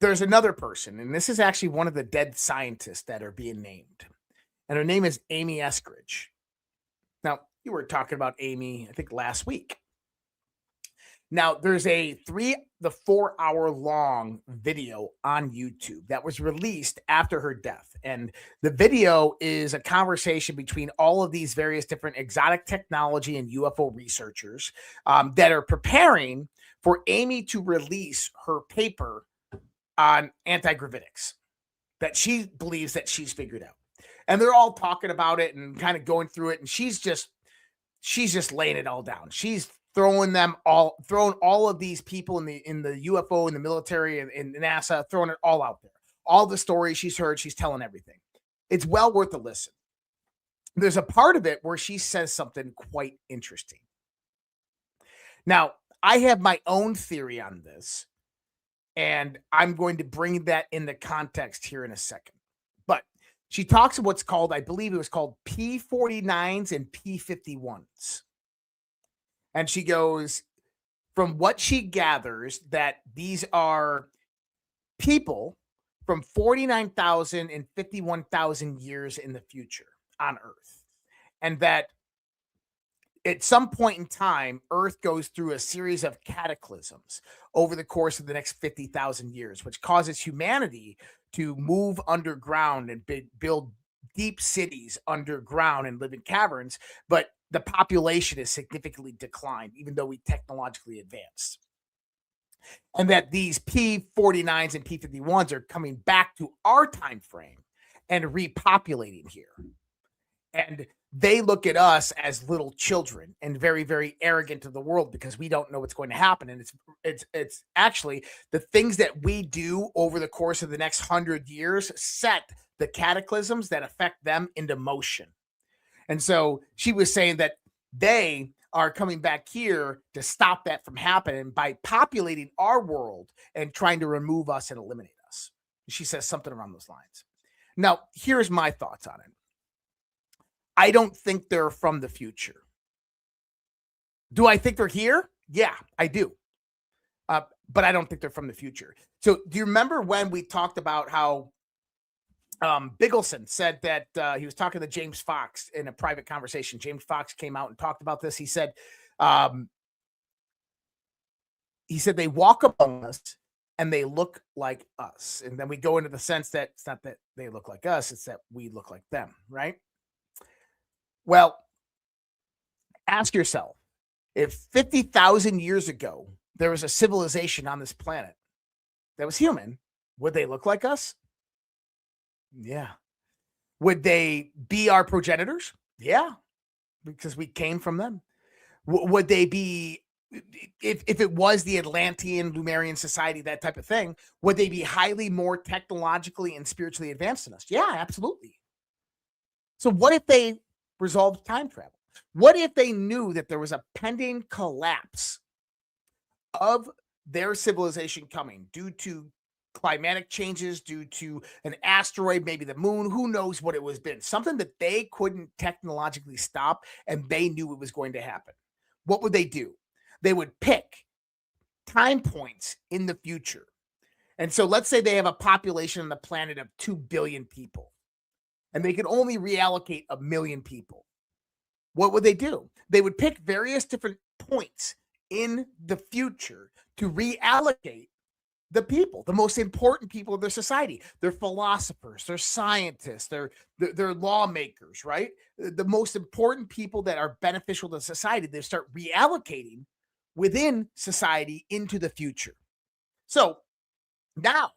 there's another person, and this is actually one of the dead scientists that are being named, and her name is Amy Eskridge. Now, you were talking about Amy, I think, last week. Now, there's a 3 to 4 hour long video on YouTube that was released after her death. And the video is a conversation between all of these various different exotic technology and UFO researchers that are preparing for Amy to release her paper on anti-gravitics that she believes that she's figured out. And they're all talking about it and kind of going through it. And she's just laying it all down. She's throwing all of these people in the UFO, in the military, and in NASA, throwing it all out there. All the stories she's heard, she's telling everything. It's well worth a listen. There's a part of it where she says something quite interesting. Now, I have my own theory on this, and I'm going to bring that into context here in a second. But she talks of what's called, I believe it was called P49s and P51s. And she goes, from what she gathers, that these are people from 49,000 and 51,000 years in the future on Earth. And that at some point in time, Earth goes through a series of cataclysms over the course of the next 50,000 years, which causes humanity to move underground and build deep cities underground and live in caverns. But the population is significantly declined, even though we technologically advanced. And that these P49s and P51s are coming back to our time frame and repopulating here. And they look at us as little children and very, very arrogant to the world because we don't know what's going to happen. And it's actually the things that we do over the course of the next 100 years set the cataclysms that affect them into motion. And so she was saying that they are coming back here to stop that from happening by populating our world and trying to remove us and eliminate us. She says something around those lines. Now, here's my thoughts on it. I don't think they're from the future. Do I think they're here? Yeah, I do. But I don't think they're from the future. So do you remember when we talked about how Biggleson said that he was talking to James Fox in a private conversation? James Fox came out and talked about this. He said they walk among us and they look like us. And then we go into the sense that it's not that they look like us, it's that we look like them, right? Well, ask yourself, If 50,000 years ago there was a civilization on this planet that was human, would they look like us? Yeah. Would they be our progenitors? Yeah, because we came from them. Would they be, if it was the Atlantean, Lemurian society, that type of thing, would they be highly more technologically and spiritually advanced than us? Yeah, absolutely. So what if they resolved time travel? What if they knew that there was a pending collapse of their civilization coming due to climatic changes, due to an asteroid, maybe the moon, who knows what it was been, something that they couldn't technologically stop, and they knew it was going to happen? What would they do? They would pick time points in the future. And so let's say they have a population on the planet of 2 billion people, and they could only reallocate 1 million people. What would they do? They would pick various different points in the future to reallocate the people, the most important people of their society. They're philosophers, they're scientists, they're lawmakers, right? The most important people that are beneficial to society, they start reallocating within society into the future. So now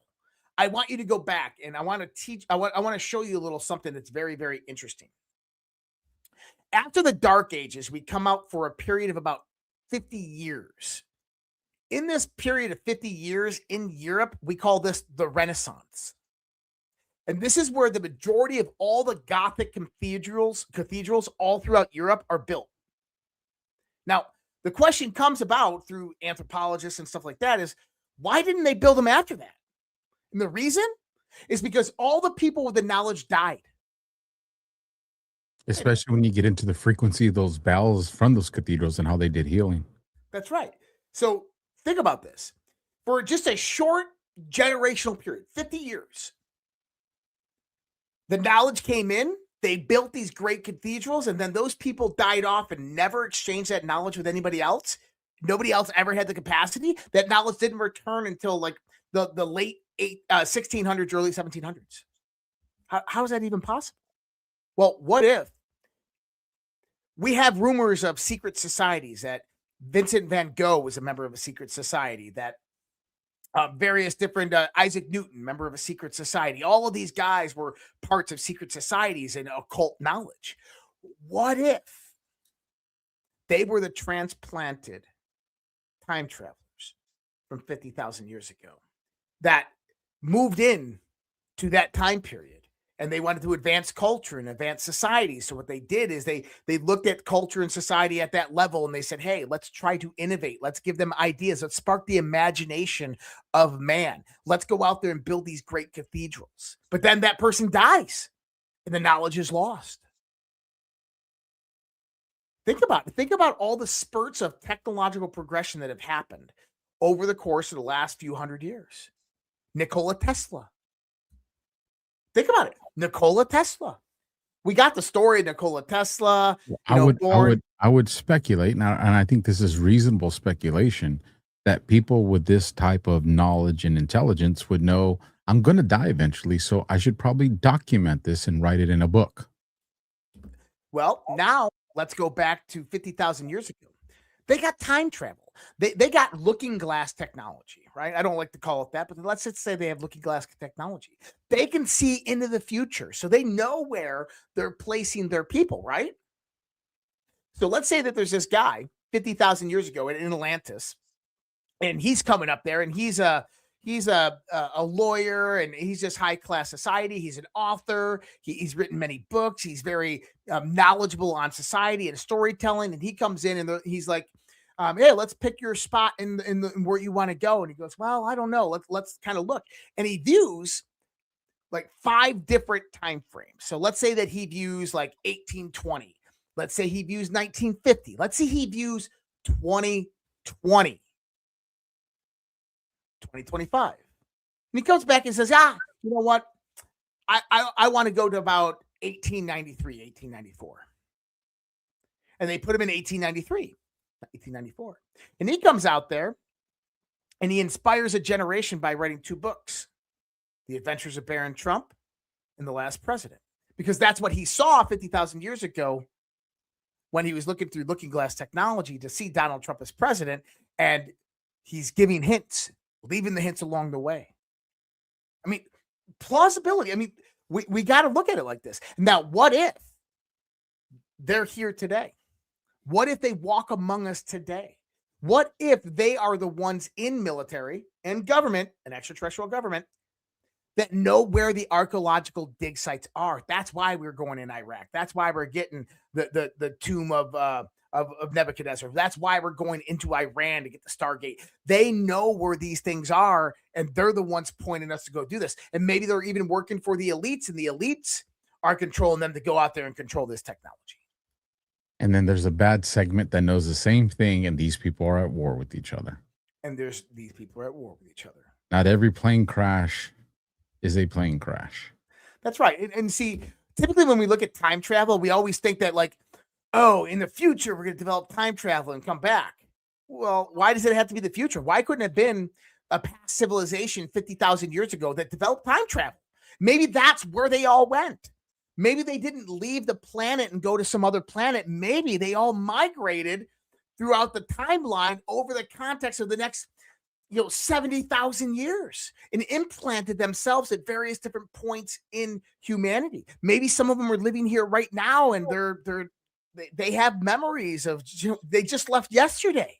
I want you to go back, and I want to teach, I want to show you a little something that's very, very interesting. After the Dark Ages, we come out for a period of about 50 years. In this period of 50 years in Europe, we call this the Renaissance. And this is where the majority of all the Gothic cathedrals all throughout Europe are built. Now, the question comes about through anthropologists and stuff like that is, why didn't they build them after that? And the reason is because all the people with the knowledge died. Especially when you get into the frequency of those bells from those cathedrals and how they did healing. That's right. So think about this. For just a short generational period, 50 years, the knowledge came in, they built these great cathedrals, and then those people died off and never exchanged that knowledge with anybody else. Nobody else ever had the capacity. That knowledge didn't return until like the late 1600s, early 1700s. How is that even possible? Well, what if we have rumors of secret societies, that Vincent van Gogh was a member of a secret society, that various different Isaac Newton, member of a secret society. All of these guys were parts of secret societies and occult knowledge. What if they were the transplanted time travelers from 50,000 years ago that moved in to that time period? And they wanted to advance culture and advance society. So what they did is they looked at culture and society at that level, and they said, hey, let's try to innovate. Let's give them ideas. Let's spark the imagination of man. Let's go out there and build these great cathedrals. But then that person dies and the knowledge is lost. Think about it. Think about all the spurts of technological progression that have happened over the course of the last few hundred years. Nikola Tesla. Think about it. Nikola Tesla. We got the story of Nikola Tesla. I would speculate, and I think this is reasonable speculation, that people with this type of knowledge and intelligence would know, I'm going to die eventually, so I should probably document this and write it in a book. Well, now let's go back to 50,000 years ago. They got time travel. They got looking glass technology, right? I don't like to call it that, but let's just say they have looking glass technology. They can see into the future, so they know where they're placing their people, right? So let's say that there's this guy 50,000 years ago in Atlantis, and he's coming up there, and he's a lawyer, and he's just high class society. He's an author. He's written many books. He's very knowledgeable on society and storytelling. And he comes in and he's like, "Hey, let's pick your spot in where you want to go." And he goes, "Well, I don't know. Let's kind of look." And he views like 5 different time frames. So let's say that he views like 1820. Let's say he views 1950. Let's say he views 2020. 2025. And he comes back and says, you know what? I want to go to about 1893, 1894. And they put him in 1893, 1894. And he comes out there and he inspires a generation by writing 2 books, The Adventures of Baron Trump and The Last President, because that's what he saw 50,000 years ago when he was looking through looking glass technology to see Donald Trump as president, and he's giving hints, leaving the hints along the way. I mean, plausibility. I mean, we got to look at it like this. Now, what if they're here today? What if they walk among us today? What if they are the ones in military and government and extraterrestrial government that know where the archaeological dig sites are? That's why we're going in Iraq. That's why we're getting the tomb of Nebuchadnezzar. That's why we're going into Iran to get the Stargate. They know where these things are, and they're the ones pointing us to go do this. And maybe they're even working for the elites, and the elites are controlling them to go out there and control this technology. And then there's a bad segment that knows the same thing, and these people are at war with each other. And there's these people are at war with each other. Not every plane crash is a plane crash. That's right. And see, typically when we look at time travel, we always think that, like, oh, in the future, we're going to develop time travel and come back. Well, why does it have to be the future? Why couldn't it have been a past civilization 50,000 years ago that developed time travel? Maybe that's where they all went. Maybe they didn't leave the planet and go to some other planet. Maybe they all migrated throughout the timeline over the context of the next 70,000 years and implanted themselves at various different points in humanity. Maybe some of them are living here right now, and they have memories of, they just left yesterday.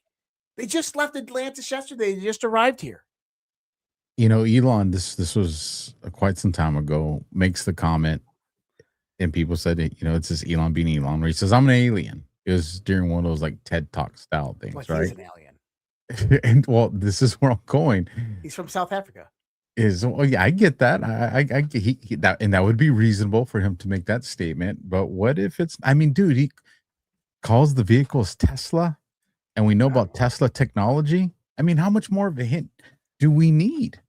They just left Atlantis yesterday. They just arrived here. Elon, this was quite some time ago, makes the comment, and people said, it's this Elon being Elon, where he says, I'm an alien. It was during one of those like TED Talk style things, like right? He's an alien. And well, this is where I'm going. He's from South Africa. Yeah, I get that. I get that, and that would be reasonable for him to make that statement. But what if it's? I mean, dude, he calls the vehicles Tesla, and we know about Tesla technology. I mean, how much more of a hint do we need?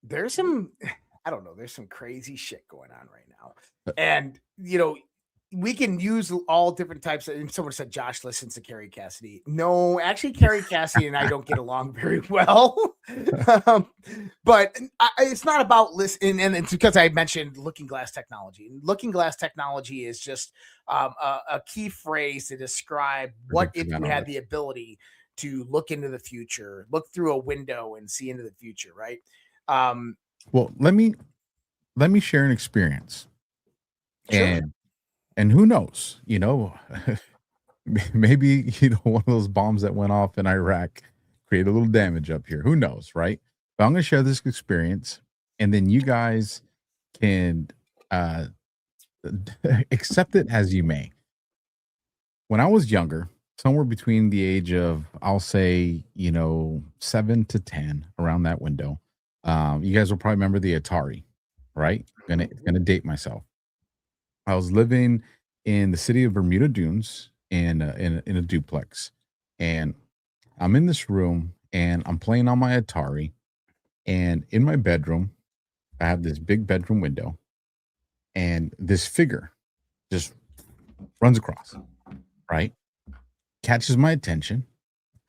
There's some, I don't know, there's some crazy shit going on right now. And, we can use all different types of, and someone said Josh listens to Carrie Cassidy. No, actually, Carrie Cassidy and I don't get along very well. But it's not about listening, and it's because I mentioned looking glass technology. And looking glass technology is just a key phrase to describe what if you had the ability to look into the future, look through a window and see into the future, right? Well, let me share an experience. Sure. And who knows, maybe, one of those bombs that went off in Iraq create a little damage up here. Who knows, right? But I'm going to share this experience, and then you guys can accept it as you may. When I was younger, somewhere between the age of, I'll say, 7 to 10, around that window, you guys will probably remember the Atari, right? Gonna date myself. I was living in the city of Bermuda Dunes in a duplex, and I'm in this room and I'm playing on my Atari, and in my bedroom, I have this big bedroom window, and this figure just runs across, right? Catches my attention.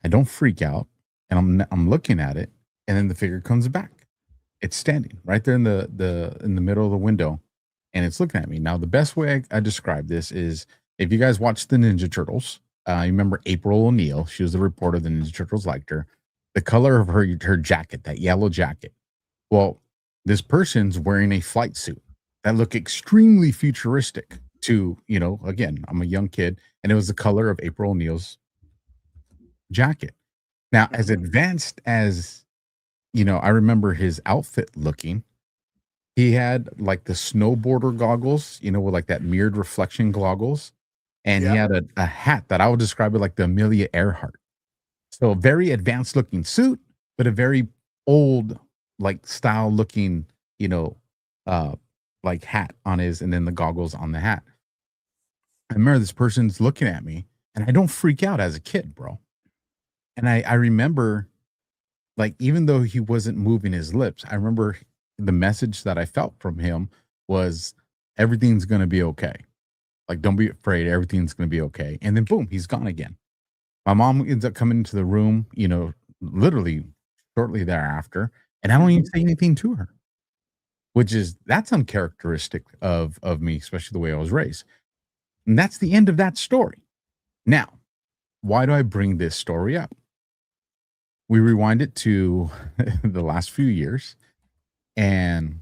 I don't freak out, and I'm looking at it, and then the figure comes back. It's standing right there in the middle of the window, and it's looking at me. Now, the best way I describe this is, if you guys watched the Ninja Turtles, you remember April O'Neil. She was the reporter. The Ninja Turtles liked her. The color of her jacket, that yellow jacket. Well, this person's wearing a flight suit that looked extremely futuristic to, again, I'm a young kid, and it was the color of April O'Neil's jacket. Now, as advanced as, I remember his outfit looking, he had like the snowboarder goggles, with like that mirrored reflection goggles. And he had a hat that I would describe it like the Amelia Earhart. So a very advanced looking suit, but a very old, like style looking, like hat on his, and then the goggles on the hat. I remember this person's looking at me, and I don't freak out as a kid, bro. And I remember, like, even though he wasn't moving his lips, I remember the message that I felt from him was, everything's going to be okay. Like, don't be afraid. Everything's going to be okay. And then boom, he's gone again. My mom ends up coming into the room, literally shortly thereafter. And I don't even say anything to her. that's uncharacteristic of me, especially the way I was raised. And that's the end of that story. Now, why do I bring this story up? We rewind it to the last few years, and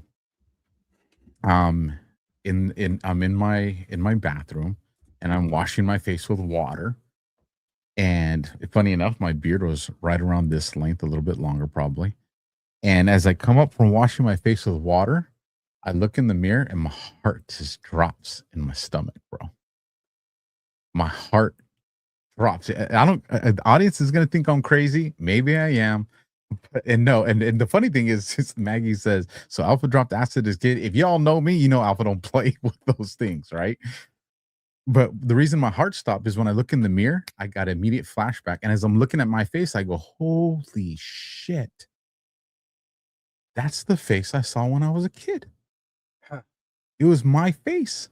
I'm in my bathroom, and I'm washing my face with water. And funny enough, my beard was right around this length, a little bit longer probably. And as I come up from washing my face with water, I look in the mirror and my heart just drops in my stomach, bro. My heart drops. I don't. The audience is gonna think I'm crazy. Maybe I am. And no, and the funny thing is Maggie says, so Alpha dropped acid as kid. If y'all know me, you know Alpha don't play with those things, right? But the reason my heart stopped is when I look in the mirror, I got an immediate flashback. And as I'm looking at my face, I go, holy shit. That's the face I saw when I was a kid. Huh. It was my face.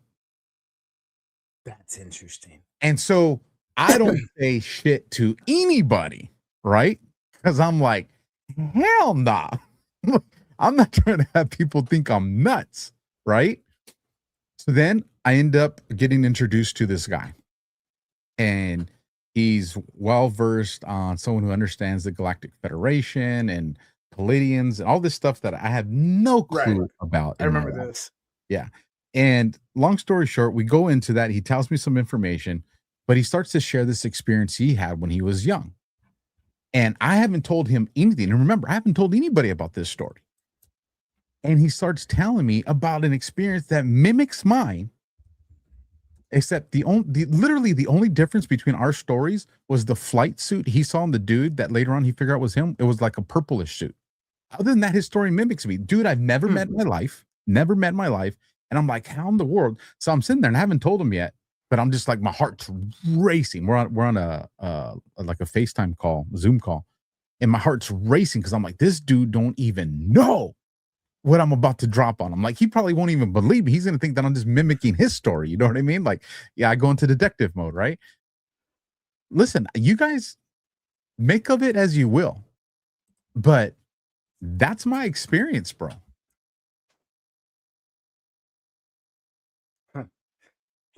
That's interesting. And so I don't say shit to anybody, right? Because I'm like, hell nah. I'm not trying to have people think I'm nuts, right? So then I end up getting introduced to this guy. And he's well-versed on someone who understands the Galactic Federation and Palladians and all this stuff that I have no clue about. I remember this. Yeah. And long story short, we go into that. He tells me some information, but he starts to share this experience he had when he was young. And I haven't told him anything. And remember, I haven't told anybody about this story. And he starts telling me about an experience that mimics mine, except literally the only difference between our stories was the flight suit he saw in the dude that later on he figured out was him. It was like a purplish suit. Other than that, his story mimics me. Dude, I've never met in my life. Never met in my life. And I'm like, how in the world? So I'm sitting there and I haven't told him yet, but I'm just like, my heart's racing. We're on a like a FaceTime call, Zoom call. And my heart's racing because I'm like, this dude don't even know what I'm about to drop on him. Like, he probably won't even believe me. He's going to think that I'm just mimicking his story. You know what I mean? Like, yeah, I go into detective mode, right? Listen, you guys make of it as you will, but that's my experience, bro.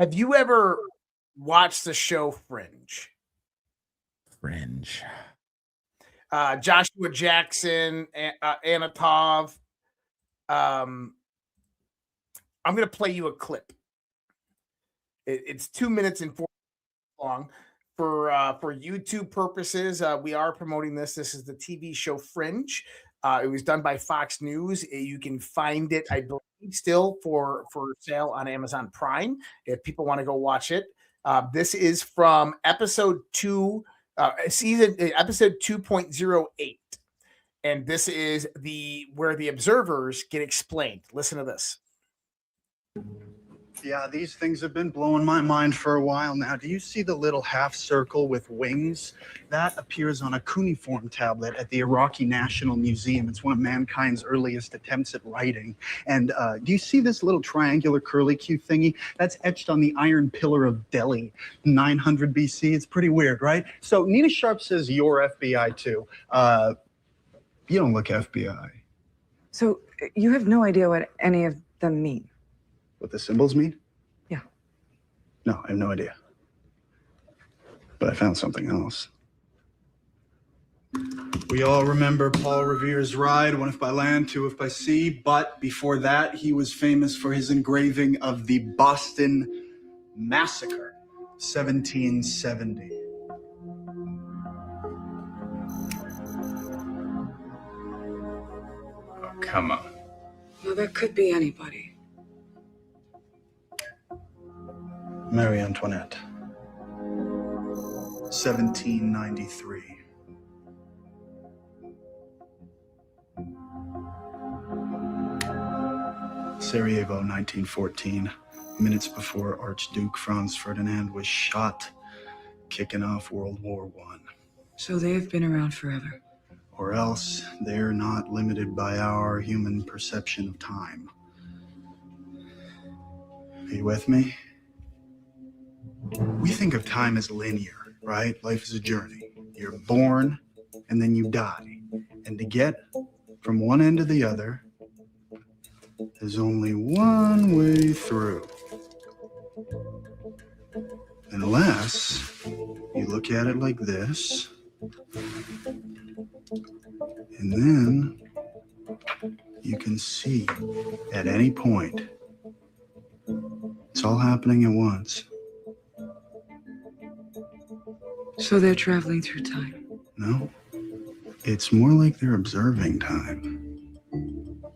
Have you ever watched the show Fringe? Fringe. Joshua Jackson, Anatov. I'm going to play you a clip. It's 2 minutes and 4 long. For YouTube purposes, we are promoting this. This is the TV show Fringe. It was done by Fox News. You can find it, I believe, still for sale on Amazon Prime if people want to go watch it. This is from episode 2, episode 2.08. And this is where the observers get explained. Listen to this. Yeah, these things have been blowing my mind for a while now. Do you see the little half circle with wings? That appears on a cuneiform tablet at the Iraqi National Museum. It's one of mankind's earliest attempts at writing. And do you see this little triangular curlicue thingy? That's etched on the Iron Pillar of Delhi, 900 BC. It's pretty weird, right? So Nina Sharp says you're FBI too. You don't look FBI. So you have no idea what any of them mean? What the symbols mean? Yeah. No, I have no idea. But I found something else. We all remember Paul Revere's ride, one if by land, two if by sea. But before that, he was famous for his engraving of the Boston Massacre, 1770. Oh, come on. Well, that could be anybody. Marie Antoinette, 1793. Sarajevo, 1914, minutes before Archduke Franz Ferdinand was shot, kicking off World War I. So they've been around forever. Or else they're not limited by our human perception of time. Are you with me? We think of time as linear, right? Life is a journey. You're born and then you die. And to get from one end to the other, There's only one way through. Unless you look at it like this, and then you can see at any point. It's all happening at once. So they're traveling through time. No, it's more like they're observing time.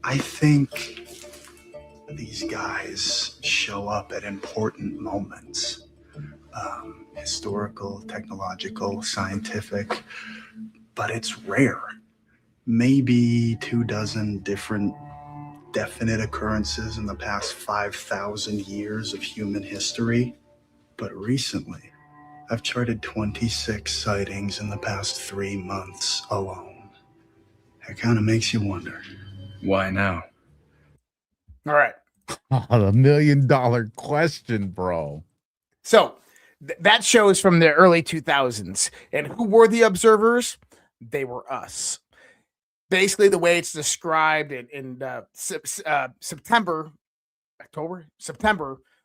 I think these guys show up at important moments. Historical, technological, scientific, but it's rare. Maybe 24 different definite occurrences in the past 5,000 years of human history. But recently, I've charted 26 sightings in the past 3 months alone. It kind of makes you wonder. Why now? All right. Oh, the $1 million question, bro. So that show is from the early 2000s. And who were the observers? They were us. Basically, the way it's described in September,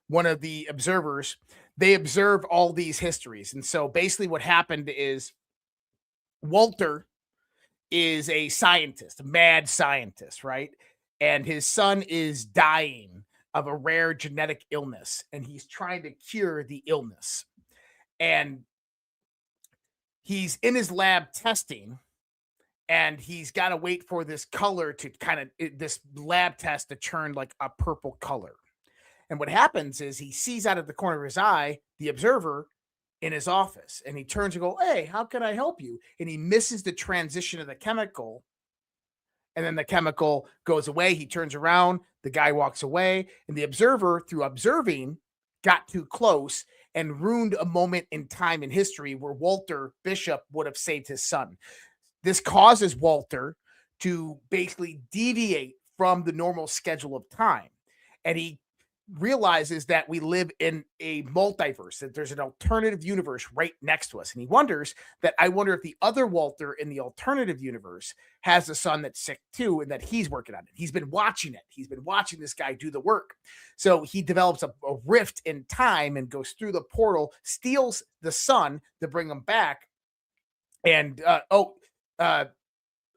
one of the observers, they observe all these histories. And so basically what happened is Walter is a scientist, a mad scientist, right? And his son is dying of a rare genetic illness, and he's trying to cure the illness. And he's in his lab testing, and he's got to wait for this color to this lab test to turn like a purple color. And what happens is he sees out of the corner of his eye the observer in his office, and he turns and go, "Hey, how can I help you?" And he misses the transition of the chemical, and then the chemical goes away. He turns around, the guy walks away, and the observer, through observing, got too close and ruined a moment in time in history where Walter Bishop would have saved his son. This causes Walter to basically deviate from the normal schedule of time. And he realizes that we live in a multiverse, that there's an alternative universe right next to us. And he wonders that, I wonder if the other Walter in the alternative universe has a son that's sick too, and that he's working on it. He's been watching it. He's been watching this guy do the work. So he develops a rift in time and goes through the portal, steals the son to bring him back. And, oh,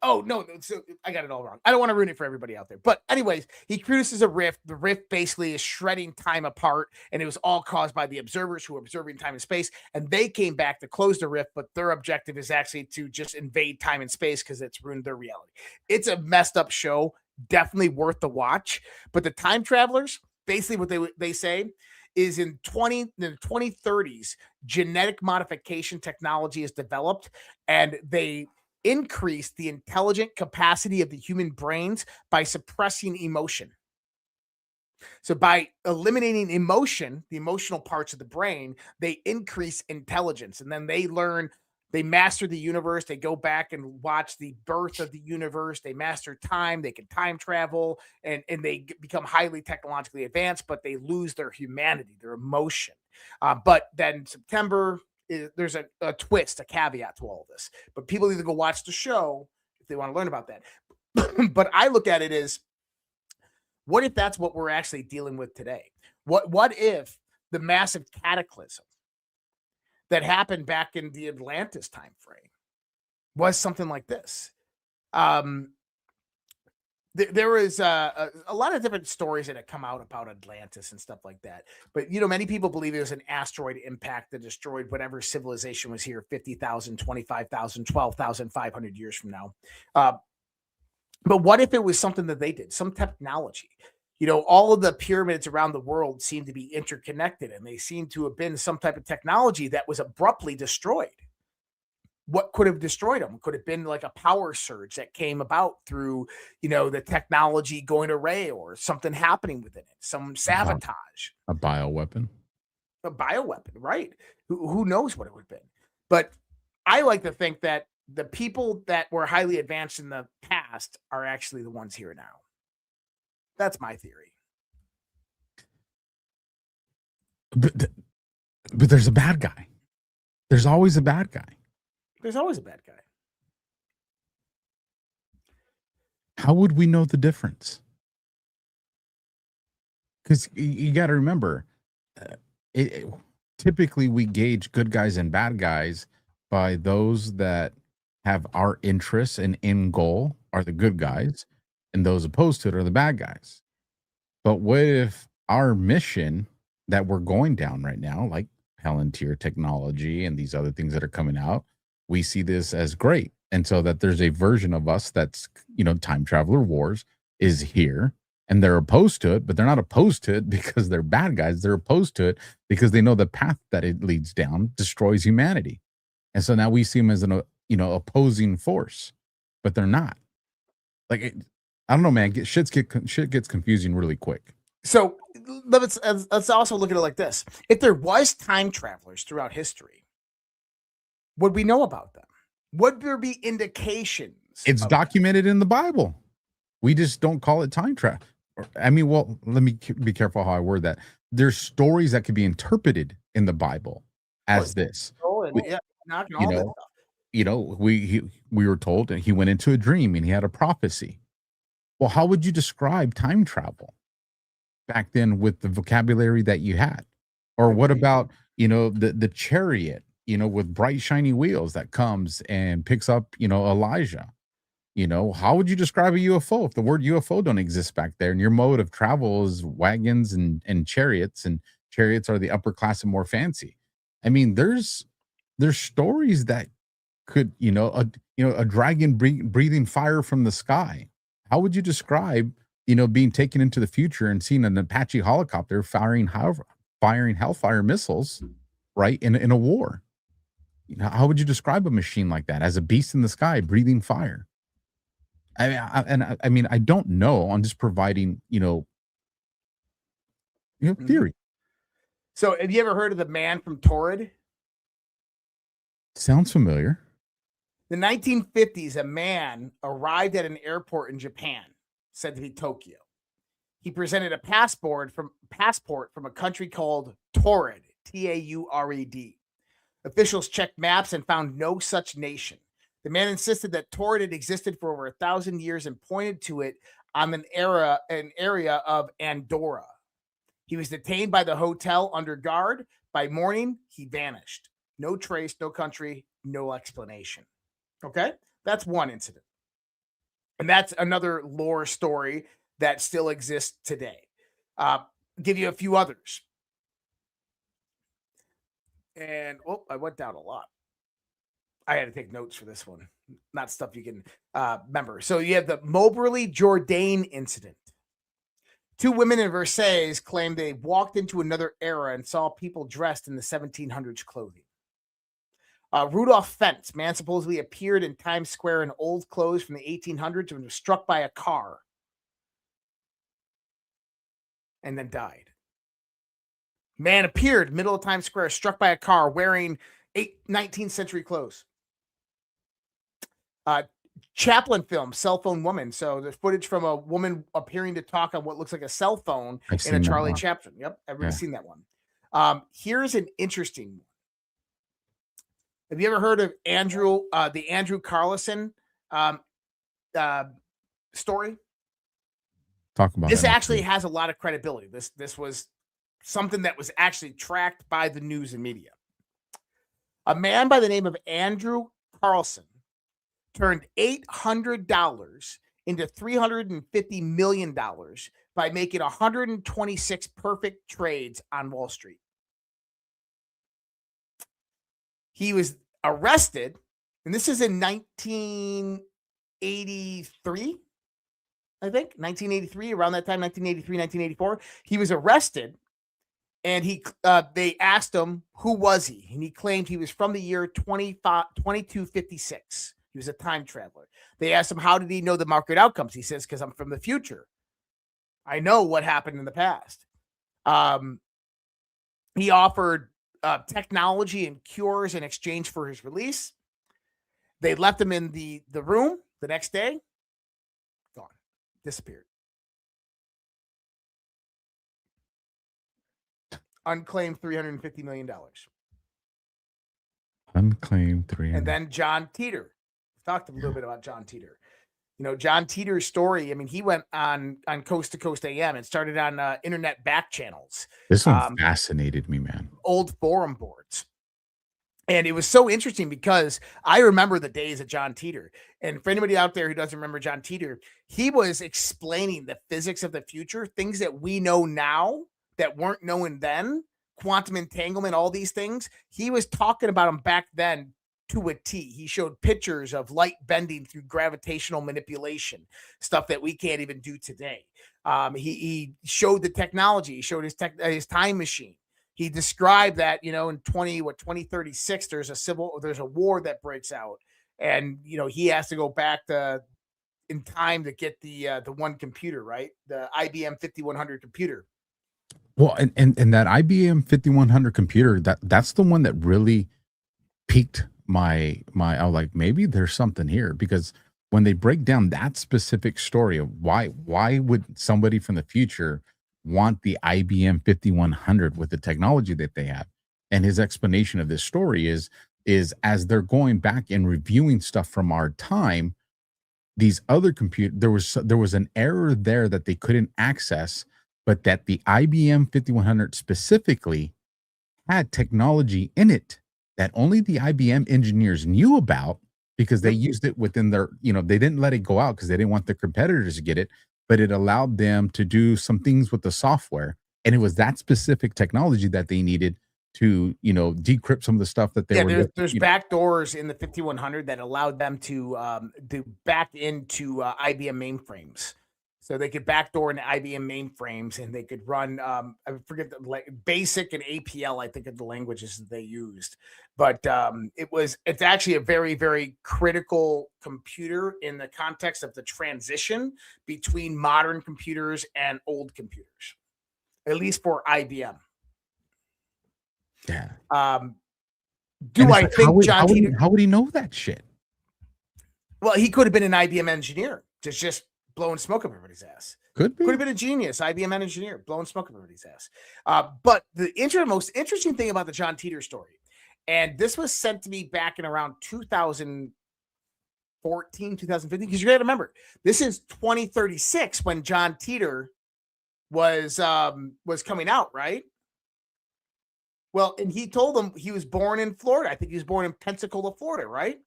no, so I got it all wrong. I don't want to ruin it for everybody out there. But anyways, he produces a rift. The rift basically is shredding time apart, and it was all caused by the observers who were observing time and space, and they came back to close the rift, but their objective is actually to just invade time and space because it's ruined their reality. It's a messed up show, definitely worth the watch. But the time travelers, basically what they say is in the 2030s, genetic modification technology is developed, and they increase the intelligent capacity of the human brains by suppressing emotion. So by eliminating emotion, the emotional parts of the brain, they increase intelligence. And then they master the universe. They go back and watch the birth of the universe. They master time. They can time travel, and they become highly technologically advanced, but they lose their humanity, their emotion. But then September, there's a twist, a caveat to all of this. But people either go watch the show if they want to learn about that. But I look at it as, what if that's what we're actually dealing with today? What if the massive cataclysm that happened back in the Atlantis time frame was something like this? There was a lot of different stories that have come out about Atlantis and stuff like that. But, many people believe it was an asteroid impact that destroyed whatever civilization was here 50,000, 25,000, 12,500 years from now. But what if it was something that they did, some technology? All of the pyramids around the world seem to be interconnected, and they seem to have been some type of technology that was abruptly destroyed. What could have destroyed them? Could have been like a power surge that came about through, the technology going array, or something happening within it, some sabotage. A bioweapon. A bioweapon, right? Who knows what it would have been? But I like to think that the people that were highly advanced in the past are actually the ones here now. That's my theory. But there's a bad guy. There's always a bad guy. There's always a bad guy. How would we know the difference? because you got to remember, typically we gauge good guys and bad guys by those that have our interests and end goal are the good guys, and those opposed to it are the bad guys. But what if our mission that we're going down right now, like Palantir technology and these other things that are coming out, we see this as great. And so that there's a version of us that's, time traveler wars is here, and they're opposed to it, but they're not opposed to it because they're bad guys. They're opposed to it because they know the path that it leads down destroys humanity. And so now we see them as an, opposing force, but they're not. Like, I don't know, man. Shit gets confusing really quick. So let's also look at it like this. If there was time travelers throughout history, would we know about them? Would there be indications? It's documented in the Bible. We just don't call it time travel. I mean, well, let me be careful how I word that. There's stories that could be interpreted in the Bible as this. We were told that he went into a dream and he had a prophecy. Well, how would you describe time travel back then with the vocabulary that you had? Or what about, the chariot, with bright shiny wheels that comes and picks up, Elijah? How would you describe a UFO if the word UFO don't exist back there and your mode of travel is wagons and chariots, and chariots are the upper class and more fancy? I mean, there's stories that could, a dragon breathing fire from the sky. How would you describe, being taken into the future and seeing an Apache helicopter firing Hellfire missiles, right, in a war? How would you describe a machine like that as a beast in the sky breathing fire? I mean, I don't know. I'm just providing, theory. So, have you ever heard of the man from Torrid? Sounds familiar. The 1950s, a man arrived at an airport in Japan, said to be Tokyo. He presented a passport from a country called Torrid, Taured. Officials checked maps and found no such nation. The man insisted that Torrid had existed for over 1,000 years and pointed to it on an area of Andorra. He was detained by the hotel under guard. By morning, he vanished. No trace, no country, no explanation. Okay? That's one incident. And that's another lore story that still exists today. Give you a few others. And, I went down a lot. I had to take notes for this one. Not stuff you can remember. So you have the Moberly Jourdain incident. Two women in Versailles claimed they walked into another era and saw people dressed in the 1700s clothing. Rudolph Fentz, man supposedly appeared in Times Square in old clothes from the 1800s and was struck by a car and then died. Man appeared middle of Times Square, struck by a car wearing 19th century clothes. Chaplin film, Cell Phone Woman. So there's footage from a woman appearing to talk on what looks like a cell phone in a Charlie Chaplin. Yep, everybody's seen that one. Here's an interesting one. Have you ever heard of the Andrew Carlson story? Talk about this. Actually has a lot of credibility. This was something that was actually tracked by the news and media. A man by the name of Andrew Carlson turned $800 into $350 million by making 126 perfect trades on Wall Street. He was arrested, and this is in 1983, I think, 1983, around that time, 1983, 1984. He was arrested, and they asked him, who was he? And he claimed he was from the year 2256. He was a time traveler. They asked him, how did he know the market outcomes? He says, because I'm from the future. I know what happened in the past. He offered technology and cures in exchange for his release. They left him in the room the next day. Gone. Disappeared. Unclaimed $350 million. Unclaimed $300. And then John Titor. Talked a little bit about John Titor. You know, John Titor's story. I mean, he went on Coast to Coast AM. It started on internet back channels, This one fascinated me, man. old forum boards. And it was so interesting because I remember the days of John Titor. And for anybody out there who doesn't remember John Titor, he was explaining the physics of the future, things that we know now that weren't known then, quantum entanglement, all these things. He was talking about them back then to a T. He showed pictures of light bending through gravitational manipulation, stuff that we can't even do today. He showed the technology. He showed his time machine. He described that, you know, in 2036, there's a war that breaks out. And, you know, he has to go back in time to get the one computer, right? The IBM 5100 computer. Well, and that IBM 5100 computer, that's the one that really piqued my I was like, maybe there's something here, because when they break down that specific story of why would somebody from the future want the IBM 5100 with the technology that they have, and his explanation of this story is as they're going back and reviewing stuff from our time, these other there was an error there that they couldn't access, but that the IBM 5100 specifically had technology in it that only the IBM engineers knew about, because they used it within their, you know, they didn't let it go out because they didn't want their competitors to get it, but it allowed them to do some things with the software. And it was that specific technology that they needed to, you know, decrypt some of the stuff that they were. There's back doors in the 5100 that allowed them to back into IBM mainframes. So they could backdoor into IBM mainframes, and they could run, I forget BASIC and APL, I think, are the languages that they used. But it's actually a very, very critical computer in the context of the transition between modern computers and old computers, at least for IBM. Yeah. Do I think John Titor, how would he know that shit? well, he could have been an IBM engineer, just blowing smoke up everybody's ass. Could have been a genius, IBM engineer, blowing smoke up everybody's ass. But the most interesting thing about the John Titor story, and this was sent to me back in around 2014, 2015, because you got to remember, this is 2036 when John Titor was coming out, right? Well, and he told them he was born in Florida. I think he was born in Pensacola, Florida, right?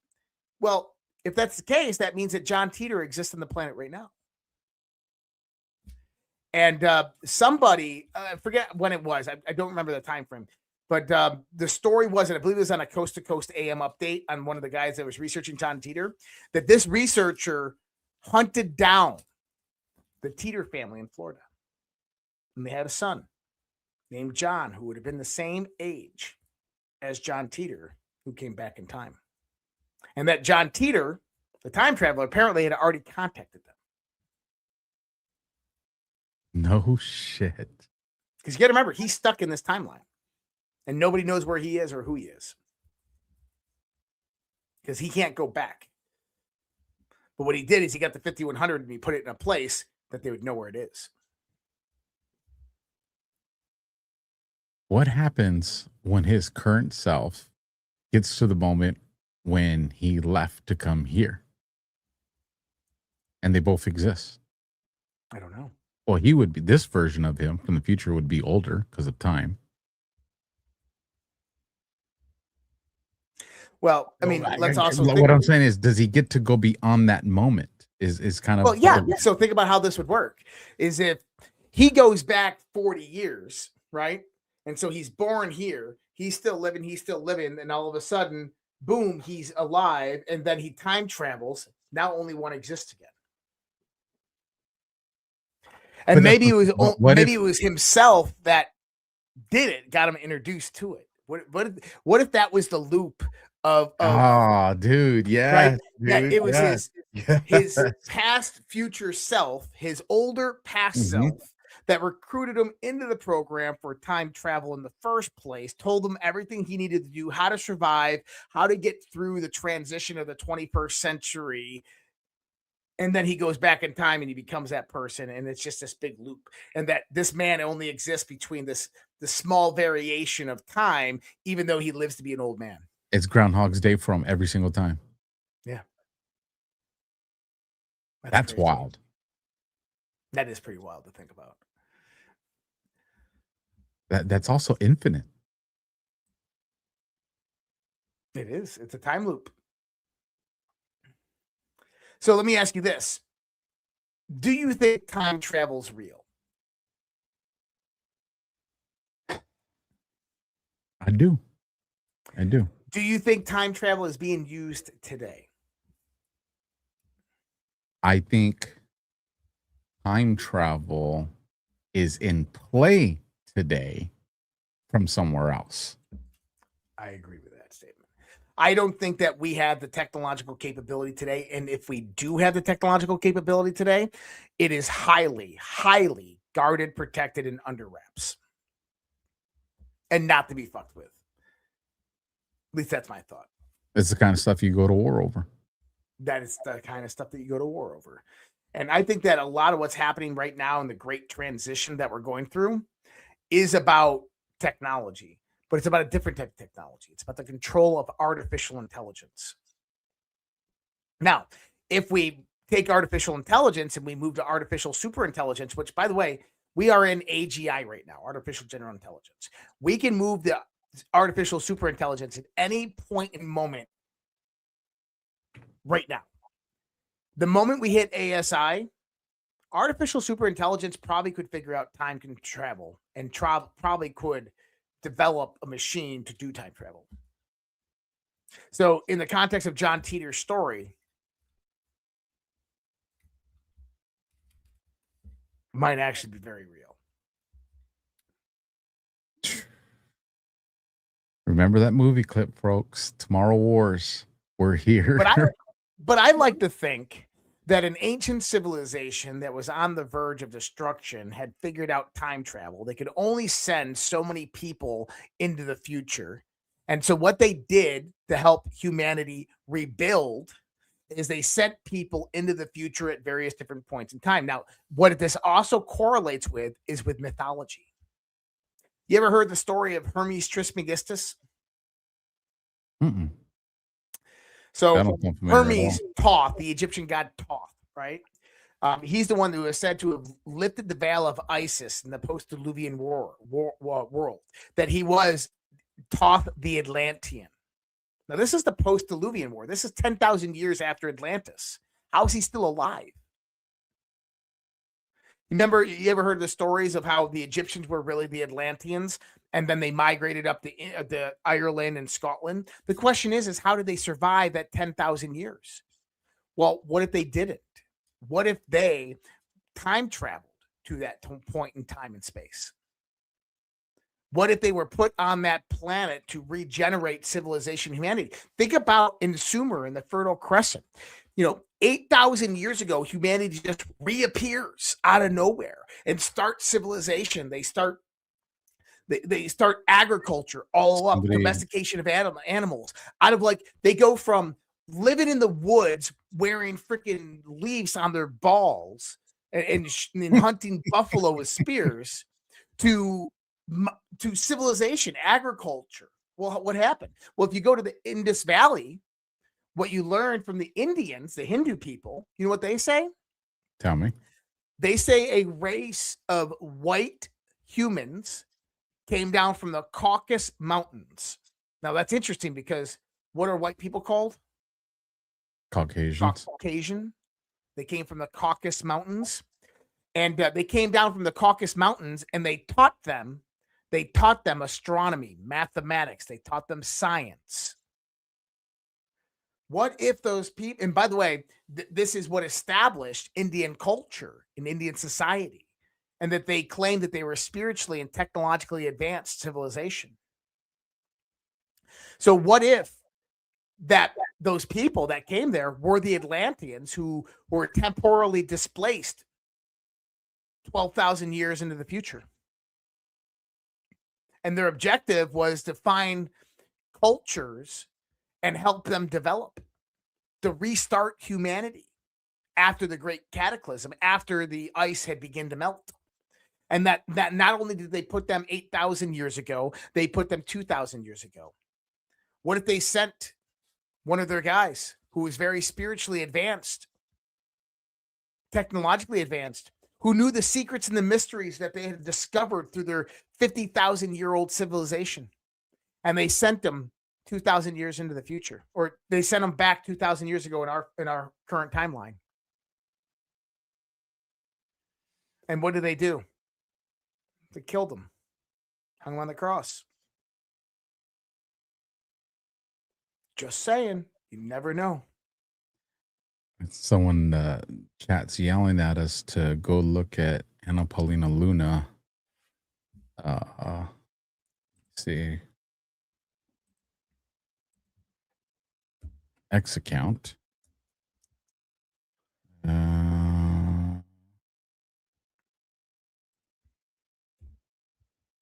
Well, if that's the case, that means that John Titor exists on the planet right now. And somebody, I forget when it was, I don't remember the time frame, but the story wasn't, I believe it was on a Coast to Coast AM update on one of the guys that was researching John Titor, that this researcher hunted down the Titor family in Florida. And they had a son named John, who would have been the same age as John Titor, who came back in time. And that John Titor, the time traveler, apparently had already contacted them. No shit. Because you got to remember, he's stuck in this timeline. And nobody knows where he is or who he is. Because he can't go back. But what he did is he got the 5100 and he put it in a place that they would know where it is. What happens when his current self gets to the moment when he left to come here? And they both exist. I don't know. Well, he would be, this version of him from the future would be older because of time. Well, I mean, let's also what I'm saying is, does he get to go beyond that moment? Is kind of, well, yeah. So think about how this would work. Is if he goes back 40 years, right? And so he's born here, he's still living, and all of a sudden, boom, he's alive, and then he time travels. Now only one exists again. And maybe it was himself that did it, got him introduced to it. What if that was the loop of oh, dude, yeah, right? Dude, that it was yes. his past future self, his older past self that recruited him into the program for time travel in the first place, told him everything he needed to do, how to survive, how to get through the transition of the 21st century. And then he goes back in time and he becomes that person. And it's just this big loop. And that this man only exists between the small variation of time, even though he lives to be an old man. It's Groundhog's Day for him every single time. Yeah. That's crazy. wild. That is pretty wild to think about. That's also infinite. It is. It's a time loop. So let me ask you this. Do you think time travel's real? I do. Do you think time travel is being used today? I think time travel is in play today from somewhere else. I agree with that statement. I don't think that we have the technological capability today. And if we do have the technological capability today, it is highly, highly guarded, protected, and under wraps. And not to be fucked with. At least that's my thought. It's the kind of stuff you go to war over. That is the kind of stuff that you go to war over. And I think that a lot of what's happening right now in the great transition that we're going through is about technology, but it's about a different type of technology. It's about the control of artificial intelligence. Now, if we take artificial intelligence and we move to artificial superintelligence, which, by the way, we are in AGI right now, artificial general intelligence. We can move the artificial superintelligence at any point in moment right now. The moment we hit ASI, artificial superintelligence probably could figure out time can travel and probably could develop a machine to do time travel. So in the context of John Titor's story, it might actually be very real. Remember that movie clip, folks? Tomorrow Wars. We're here. But I like to think that an ancient civilization that was on the verge of destruction had figured out time travel. They could only send so many people into the future. And so what they did to help humanity rebuild is they sent people into the future at various different points in time. Now, what this also correlates with is with mythology. You ever heard the story of Hermes Trismegistus? Mm-mm. So Hermes, Thoth, the Egyptian god Thoth, right? He's the one who is said to have lifted the veil of Isis in the post-Diluvian world, that he was Thoth the Atlantean. Now, this is the post-Diluvian war. This is 10,000 years after Atlantis. How is he still alive? Remember, you ever heard the stories of how the Egyptians were really the Atlanteans, and then they migrated up to Ireland and Scotland? The question is how did they survive that 10,000 years? Well, what if they didn't? What if they time traveled to that point in time and space? What if they were put on that planet to regenerate civilization, humanity? Think about in Sumer in the Fertile Crescent. 8,000 years ago, humanity just reappears out of nowhere and starts civilization. They start agriculture all up, domestication of animals. Out of they go from living in the woods wearing freaking leaves on their balls and hunting buffalo with spears to civilization, agriculture. Well, what happened? Well, if you go to the Indus Valley, what you learn from the Indians, the Hindu people, you know what they say? Tell me. They say a race of white humans came down from the Caucasus Mountains. Now, that's interesting because what are white people called? Caucasians. Caucasian. They came from the Caucasus Mountains. And they came down from the Caucasus Mountains and they taught them astronomy, mathematics. They taught them science. What if those people, and by the way, this is what established Indian culture in Indian society, and that they claimed that they were spiritually and technologically advanced civilization. So what if that those people that came there were the Atlanteans who were temporally displaced 12,000 years into the future? And their objective was to find cultures and help them develop, to restart humanity after the great cataclysm, after the ice had begun to melt. And that not only did they put them 8,000 years ago, they put them 2,000 years ago. What if they sent one of their guys who was very spiritually advanced technologically advanced, who knew the secrets and the mysteries that they had discovered through their 50,000-year-old civilization. And they sent them 2,000 years into the future, or they sent them back 2,000 years ago in our current timeline. And what did they do? They killed them, hung them on the cross. Just saying, you never know. Someone chat's yelling at us to go look at Anna Paulina Luna. Let's see. X account.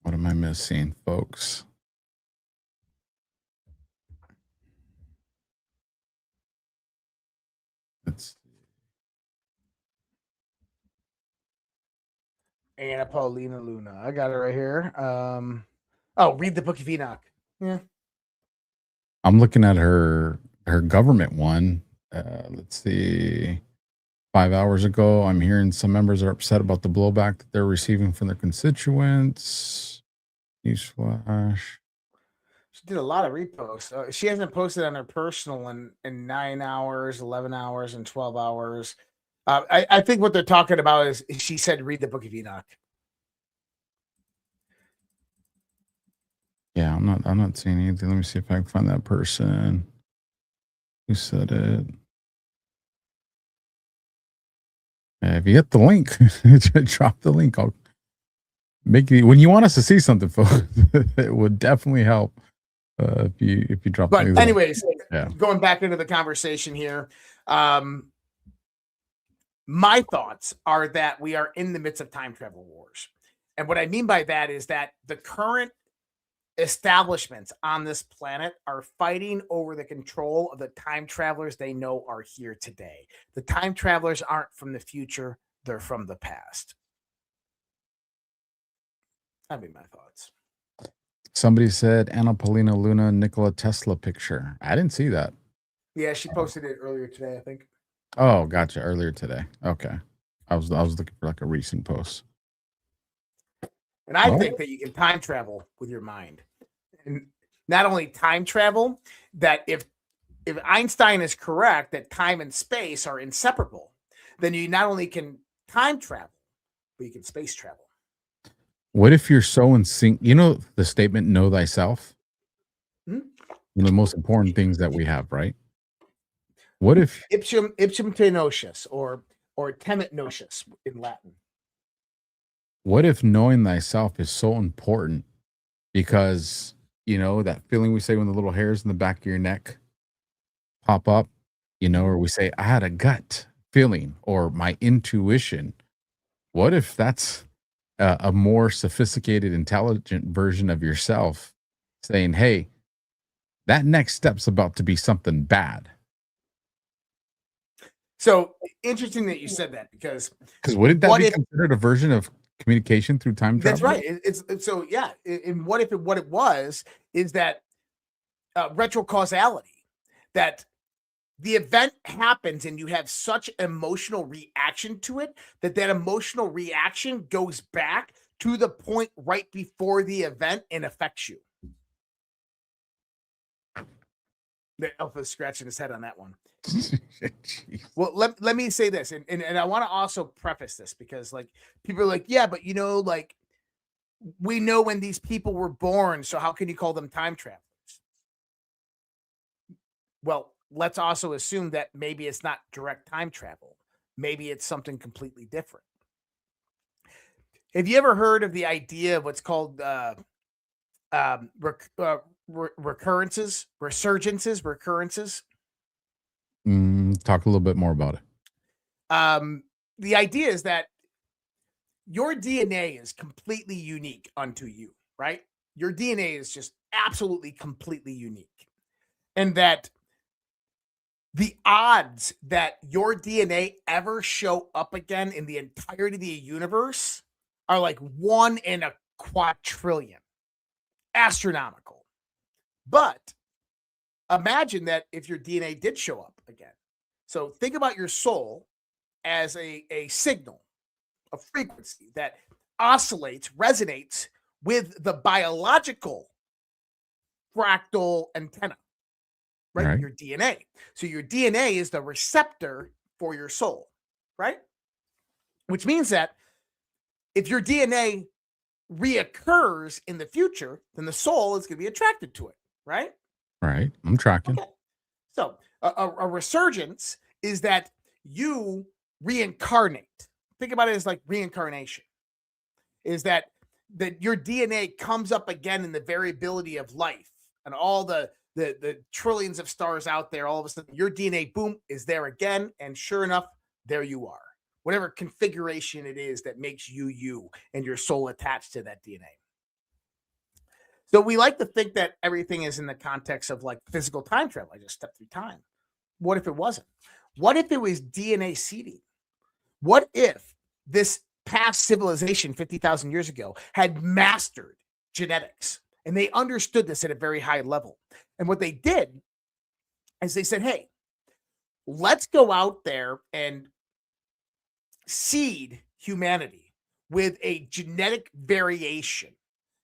What am I missing, folks? Let's Anna Paulina Luna. I got it right here. Oh, read the Book of Enoch. Yeah. I'm looking at her government one. Let's see. 5 hours ago, I'm hearing some members are upset about the blowback that they're receiving from their constituents. Newsflash. She did a lot of reposts. She hasn't posted on her personal in 9 hours, 11 hours, and 12 hours. I think what they're talking about is she said, read the Book of Enoch. Yeah, I'm not seeing anything. Let me see if I can find that person who said it. If you hit the link, drop the link. I'll make it when you want us to see something, folks. It would definitely help if you drop. But the anyways, yeah. Going back into the conversation here, my thoughts are that we are in the midst of time travel wars, and what I mean by that is that the current establishments on this planet are fighting over the control of the time travelers they know are here today. The time travelers aren't from the future, they're from the past. That'd be my thoughts. Somebody said Anna Paulina Luna Nikola Tesla picture. I didn't see that. Yeah, she posted it earlier today, I think. Oh, gotcha. Earlier today. Okay. I was looking for like a recent post. And I think that you can time travel with your mind. And not only time travel, that if Einstein is correct that time and space are inseparable, then you not only can time travel, but you can space travel. What if you're so in sync? You know the statement "Know thyself." Hmm? One of the most important things that we have, right? What if ipsum te nocius or temet nocius in Latin? What if knowing thyself is so important because that feeling we say when the little hairs in the back of your neck pop up, or we say I had a gut feeling or my intuition. What if that's a more sophisticated, intelligent version of yourself saying, hey, that next step's about to be something bad? So interesting that you said that because wouldn't that be considered a version of communication through time travel? That's right. It's so yeah. And what it was is that retrocausality, that the event happens and you have such emotional reaction to it that emotional reaction goes back to the point right before the event and affects you. The Alpha's scratching his head on that one. Well, let me say this, and I want to also preface this because like people are like, yeah, but like we know when these people were born, so how can you call them time travelers? Well, let's also assume that maybe it's not direct time travel. Maybe it's something completely different. Have you ever heard of the idea of what's called recurrences? Talk a little bit more about it. The idea is that your DNA is completely unique unto you, right? Your DNA is just absolutely completely unique. And that the odds that your DNA ever show up again in the entirety of the universe are like 1 in a quadrillion. Astronomical. But imagine that if your DNA did show up again. So think about your soul as a signal, a frequency that oscillates, resonates with the biological fractal antenna, right? Your DNA. So your DNA is the receptor for your soul, right? Which means that if your DNA reoccurs in the future, then the soul is going to be attracted to it, right? Right. I'm tracking. Okay. So a resurgence is that you reincarnate. Think about it as like reincarnation. Is that your DNA comes up again in the variability of life and all the trillions of stars out there. All of a sudden, your DNA, boom, is there again, and sure enough, there you are. Whatever configuration it is that makes you and your soul attached to that DNA. So we like to think that everything is in the context of like physical time travel. I just stepped through time. What if it wasn't? What if it was DNA seeding? What if this past civilization 50,000 years ago had mastered genetics and they understood this at a very high level? And what they did is they said, hey, let's go out there and seed humanity with a genetic variation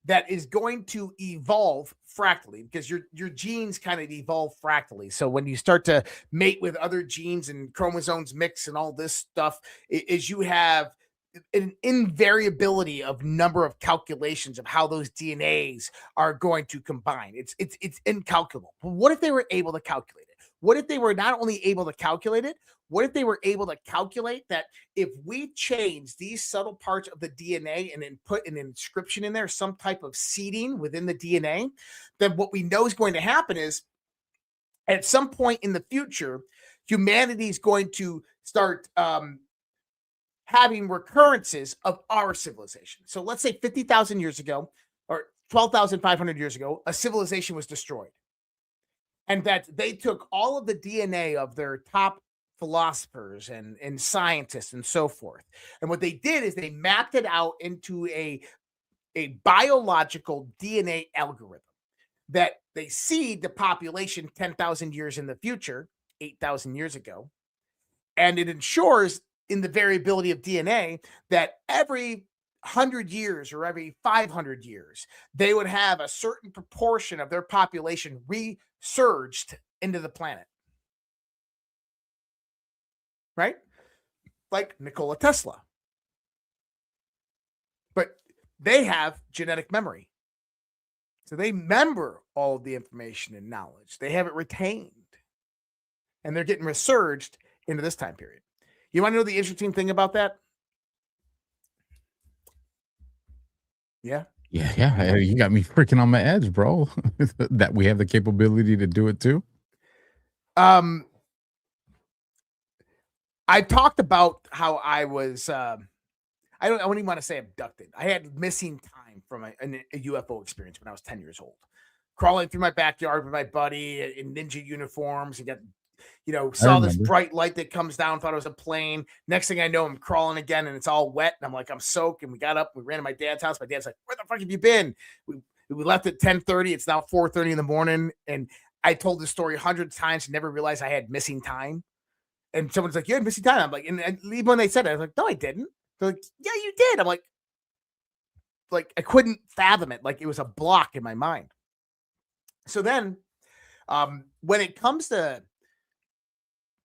that is going to evolve fractally, because your genes kind of evolve fractally. So when you start to mate with other genes and chromosomes mix and all this stuff, is you have an invariability of number of calculations of how those DNAs are going to combine. It's incalculable. But what if they were able to calculate it? What if they were not only able to calculate it, what if they were able to calculate that if we change these subtle parts of the DNA and then put an inscription in there, some type of seeding within the DNA, then what we know is going to happen is at some point in the future, humanity is going to start having recurrences of our civilization. So let's say 50,000 years ago or 12,500 years ago, a civilization was destroyed. And that they took all of the DNA of their top philosophers and scientists and so forth. And what they did is they mapped it out into a biological DNA algorithm that they seed the population 10,000 years in the future, 8,000 years ago. And it ensures in the variability of DNA that every 100 years or every 500 years, they would have a certain proportion of their population resurged into the planet. Right? Like Nikola Tesla. But they have genetic memory. So they remember all of the information and knowledge. They have it retained. And they're getting resurged into this time period. You want to know the interesting thing about that? Yeah. Yeah. You got me freaking on my edge, bro. That we have the capability to do it too. I talked about how I was, I don't even want to say abducted. I had missing time from a UFO experience when I was 10 years old. Crawling through my backyard with my buddy in ninja uniforms and saw this bright light that comes down, thought it was a plane. Next thing I know, I'm crawling again and it's all wet. And I'm like, I'm soaked. And we got up, we ran to my dad's house. My dad's like, where the fuck have you been? We left at 10:30. It's now 4:30 in the morning. And I told this story 100 times and never realized I had missing time. And someone's like, you had missing time. I'm like, and even when they said it, I was like, no, I didn't. They're like, yeah, you did. I'm like I couldn't fathom it. Like it was a block in my mind. So then when it comes to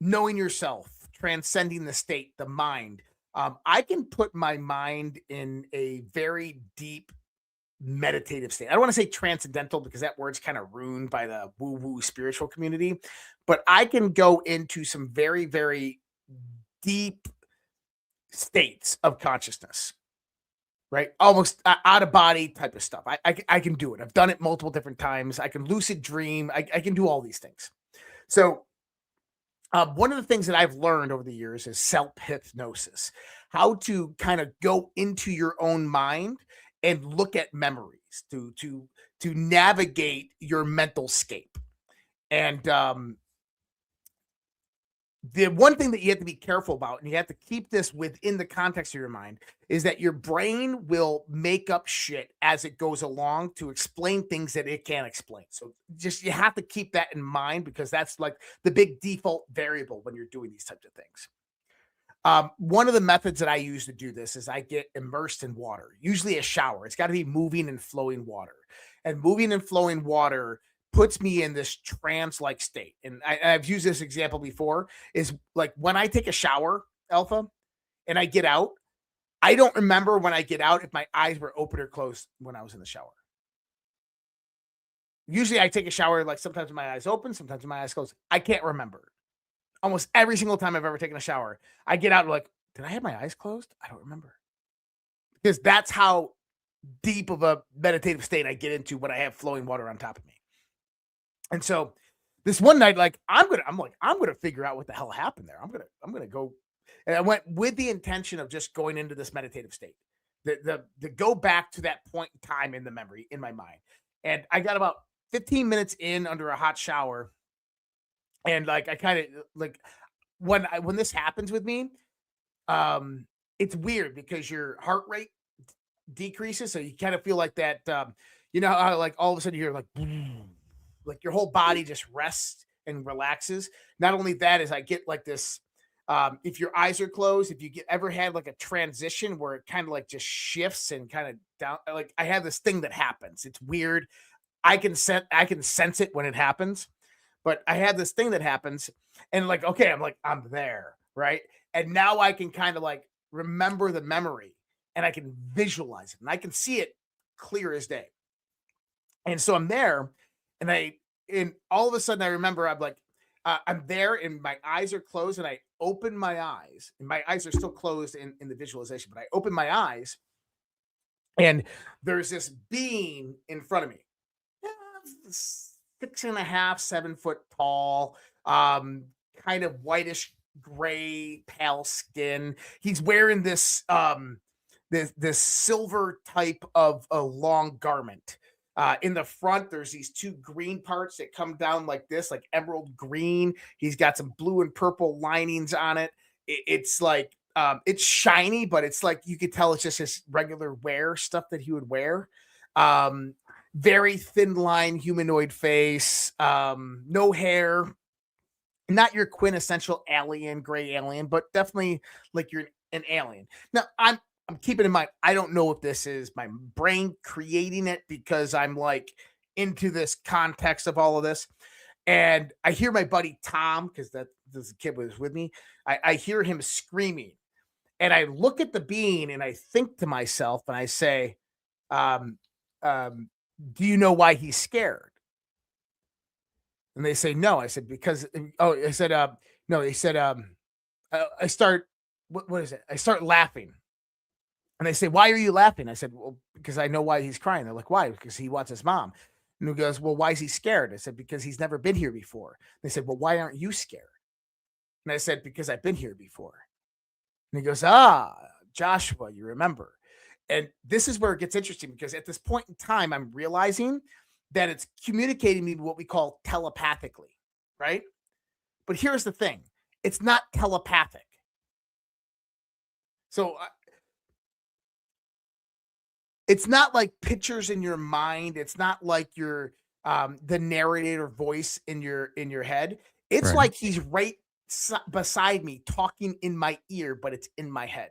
knowing yourself, transcending the state, the mind, I can put my mind in a very deep meditative state. I don't want to say transcendental because that word's kind of ruined by the woo-woo spiritual community, but I can go into some very, very deep states of consciousness, right? Almost out of body type of stuff. I can do it. I've done it multiple different times. I can lucid dream. I can do all these things. So one of the things that I've learned over the years is self-hypnosis, how to kind of go into your own mind and look at memories to navigate your mental scape. And the one thing that you have to be careful about, and you have to keep this within the context of your mind, is that your brain will make up shit as it goes along to explain things that it can't explain. So just you have to keep that in mind because that's like the big default variable when you're doing these types of things. One of the methods that I use to do this is I get immersed in water, usually a shower. It's got to be moving and flowing water. And moving and flowing water puts me in this trance-like state. And I've used this example before, is like when I take a shower, Alpha, and I get out, I don't remember when I get out if my eyes were open or closed when I was in the shower. Usually I take a shower, like sometimes my eyes open, sometimes my eyes closed. I can't remember. Almost every single time I've ever taken a shower, I get out like, did I have my eyes closed? I don't remember. Because that's how deep of a meditative state I get into when I have flowing water on top of me. And so this one night, like I'm gonna figure out what the hell happened there. I'm gonna go. And I went with the intention of just going into this meditative state. The go back to that point in time in the memory in my mind. And I got about 15 minutes in under a hot shower. And like I kind of like when this happens with me, it's weird because your heart rate decreases, so you kind of feel like that. You know how like all of a sudden you hear like your whole body just rests and relaxes. Not only that, is I get like this. If your eyes are closed, if you ever had like a transition where it kind of like just shifts and kind of down, like I have this thing that happens. It's weird. I can sense it when it happens. But I had this thing that happens and like, okay, I'm there, right? And now I can kind of like remember the memory and I can visualize it and I can see it clear as day. And so I'm there and all of a sudden I remember I'm there and my eyes are closed and I open my eyes and my eyes are still closed in the visualization, but I open my eyes and there's this being in front of me. 6.5, 7 foot tall, kind of whitish gray, pale skin. He's wearing this this silver type of a long garment. In the front, there's these two green parts that come down like this, like emerald green. He's got some blue and purple linings on it. It's like it's shiny, but it's like you could tell it's just his regular wear stuff that he would wear. Very thin line humanoid face, no hair, not your quintessential alien, gray alien, but definitely like you're an alien. Now I'm keeping in mind, I don't know if this is my brain creating it because I'm like into this context of all of this. And I hear my buddy Tom, because this kid was with me. I hear him screaming and I look at the being and I think to myself and I say, do you know why he's scared? And they say, no. I said, because, I said, no, they said, I start, what is it? I start laughing. And they say, why are you laughing? I said, well, because I know why he's crying. They're like, why? Because he wants his mom. And he goes, well, why is he scared? I said, because he's never been here before. They said, well, why aren't you scared? And I said, because I've been here before. And he goes, Joshua, you remember. And this is where it gets interesting because at this point in time, I'm realizing that it's communicating me what we call telepathically, right? But here's the thing. It's not telepathic. So it's not like pictures in your mind. It's not like your the narrator voice in your head. It's Right. like he's right beside me talking in my ear, but it's in my head.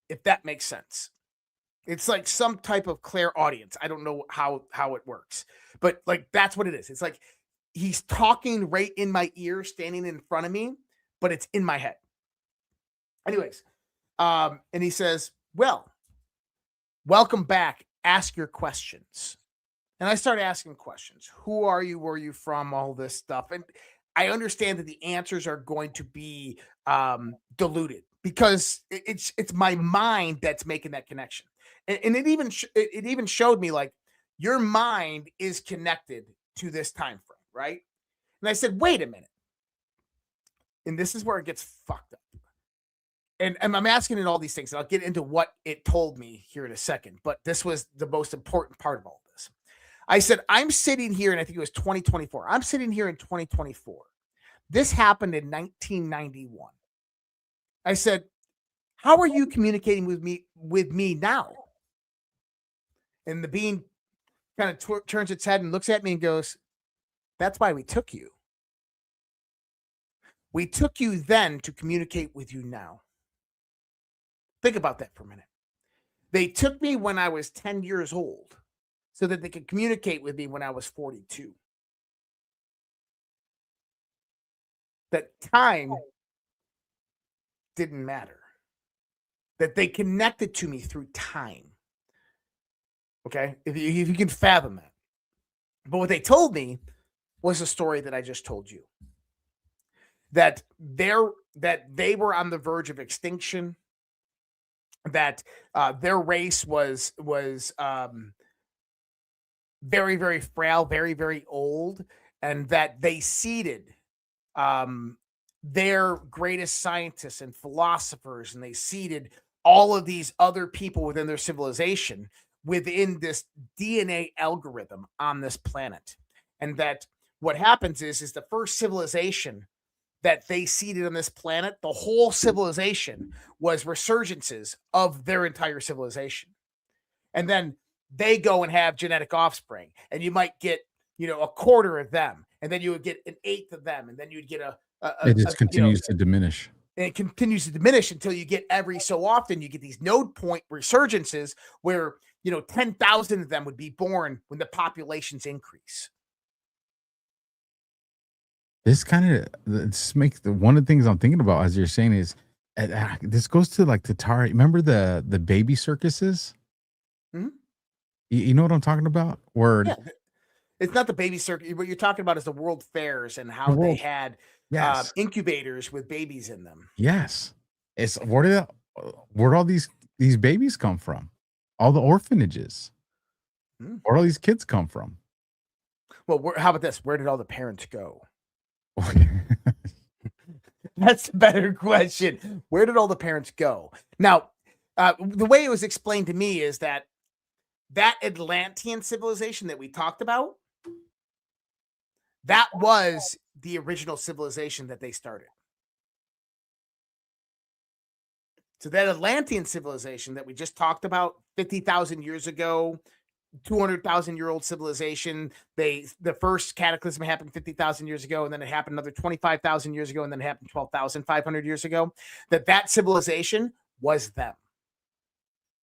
If that makes sense. It's like some type of clairaudience. I don't know how it works, but like that's what it is. It's like he's talking right in my ear, standing in front of me, but it's in my head. Anyways, and he says, "Well, welcome back. Ask your questions." And I started asking questions. Who are you? Where are you from? All this stuff, and I understand that the answers are going to be diluted because it's my mind that's making that connection. And it even showed me like your mind is connected to this time frame, right? And I said, wait a minute. And this is where it gets fucked up. And I'm asking it all these things, and I'll get into what it told me here in a second. But this was the most important part of all this. I said, I'm sitting here, and I think it was 2024. I'm sitting here in 2024. This happened in 1991. I said, how are you communicating with me now? And the being kind of turns its head and looks at me and goes, that's why we took you. We took you then to communicate with you now. Think about that for a minute. They took me when I was 10 years old so that they could communicate with me when I was 42. That time didn't matter. That they connected to me through time. Okay? If you can fathom that. But what they told me was a story that I just told you. That they were on the verge of extinction, that their race was very, very frail, very, very old, and that they seeded their greatest scientists and philosophers, and they seeded all of these other people within their civilization within this DNA algorithm on this planet. And that what happens is the first civilization that they seeded on this planet, the whole civilization was resurgences of their entire civilization. And then they go and have genetic offspring, and you might get, a quarter of them, and then you would get an eighth of them, and then you'd get It just continues to diminish. and it continues to diminish until you get every so often, you get these node point resurgences where, 10,000 of them would be born when the populations increase. This makes one of the things I'm thinking about as you're saying is this goes to like Titor. Remember the baby circuses? Mhm. You know what I'm talking about? Where Yeah. It's not the baby circuit. What you're talking about is the world fairs and how The they world- had yes, incubators with babies in them. yes. It's where'd all these babies come from? All the orphanages. Hmm. Where'd all these kids come from? Well, how about this? Where did all the parents go? That's a better question. Where did all the parents go? Now, the way it was explained to me is that Atlantean civilization that we talked about, that was the original civilization that they started. So that Atlantean civilization that we just talked about 50,000 years ago, 200,000-year-old civilization, the first cataclysm happened 50,000 years ago, and then it happened another 25,000 years ago, and then it happened 12,500 years ago. That civilization was them.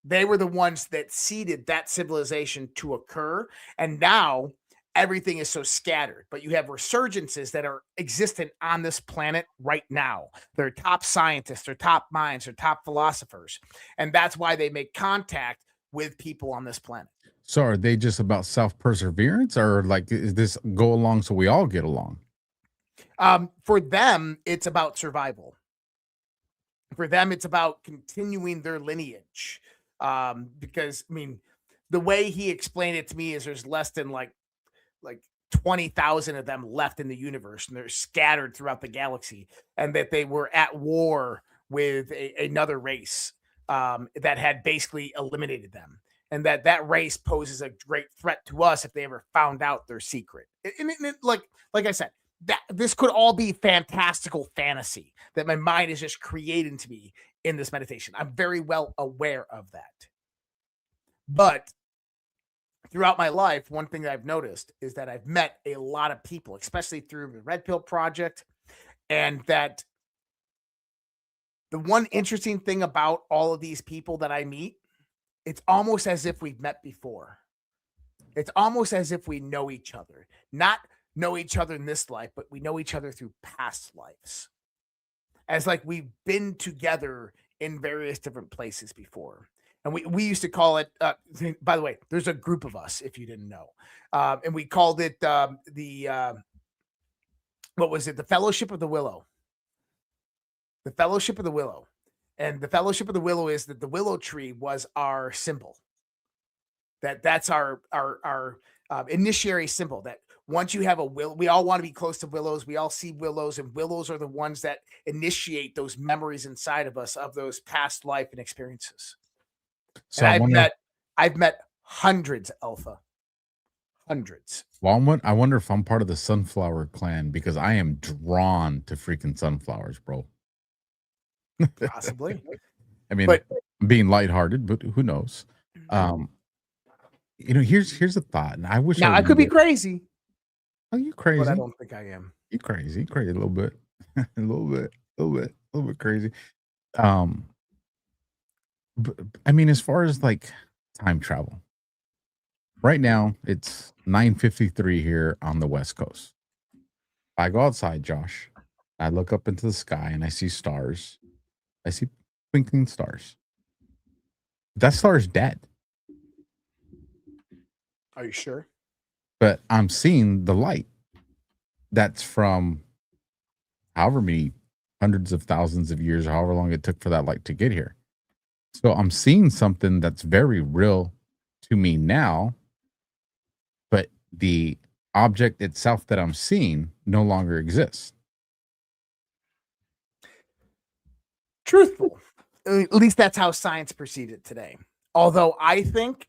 They were the ones that seeded that civilization to occur, and now everything is so scattered, but you have resurgences that are existent on this planet right now. They're top scientists, they're top minds, they're top philosophers, and that's why they make contact with people on this planet. So are they just about self-perseverance, or like is this go along so we all get along? For them, it's about survival. For them, it's about continuing their lineage. Because the way he explained it to me is there's less than like 20,000 of them left in the universe, and they're scattered throughout the galaxy, and that they were at war with another race that had basically eliminated them, and that race poses a great threat to us if they ever found out their secret. Like I said, that this could all be fantastical fantasy that my mind is just creating to me in this meditation. I'm very well aware of that. But throughout my life, one thing that I've noticed is that I've met a lot of people, especially through the Red Pill Project, and that the one interesting thing about all of these people that I meet, it's almost as if we've met before. It's almost as if we know each other. Not know each other in this life, but we know each other through past lives. As like we've been together in various different places before. And we used to call it, by the way, there's a group of us, if you didn't know. And we called it what was it? The Fellowship of the Willow. The Fellowship of the Willow. And the Fellowship of the Willow is that the willow tree was our symbol. That's our initiatory symbol. That once you have a willow, we all want to be close to willows. We all see willows, and willows are the ones that initiate those memories inside of us of those past life and experiences. So And I've met hundreds, Alpha. Hundreds. Well, I wonder if I'm part of the sunflower clan, because I am drawn to freaking sunflowers, bro. Possibly. I mean, But- I'm being lighthearted, but who knows? Here's a thought, and I wish Now I could be remembered- crazy, Oh, you crazy? but I don't think I am. You crazy a little bit, a little bit crazy. I mean, as far as like time travel, right now it's 9:53 here on the West Coast. I go outside, Josh. I look up into the sky and I see stars. I see twinkling stars. That star is dead, Are you sure? but I'm seeing the light that's from however many hundreds of thousands of years, however long it took for that light to get here. So I'm seeing something that's very real to me now, but the object itself that I'm seeing no longer exists. Truthful. At least that's how science perceives it today. Although I think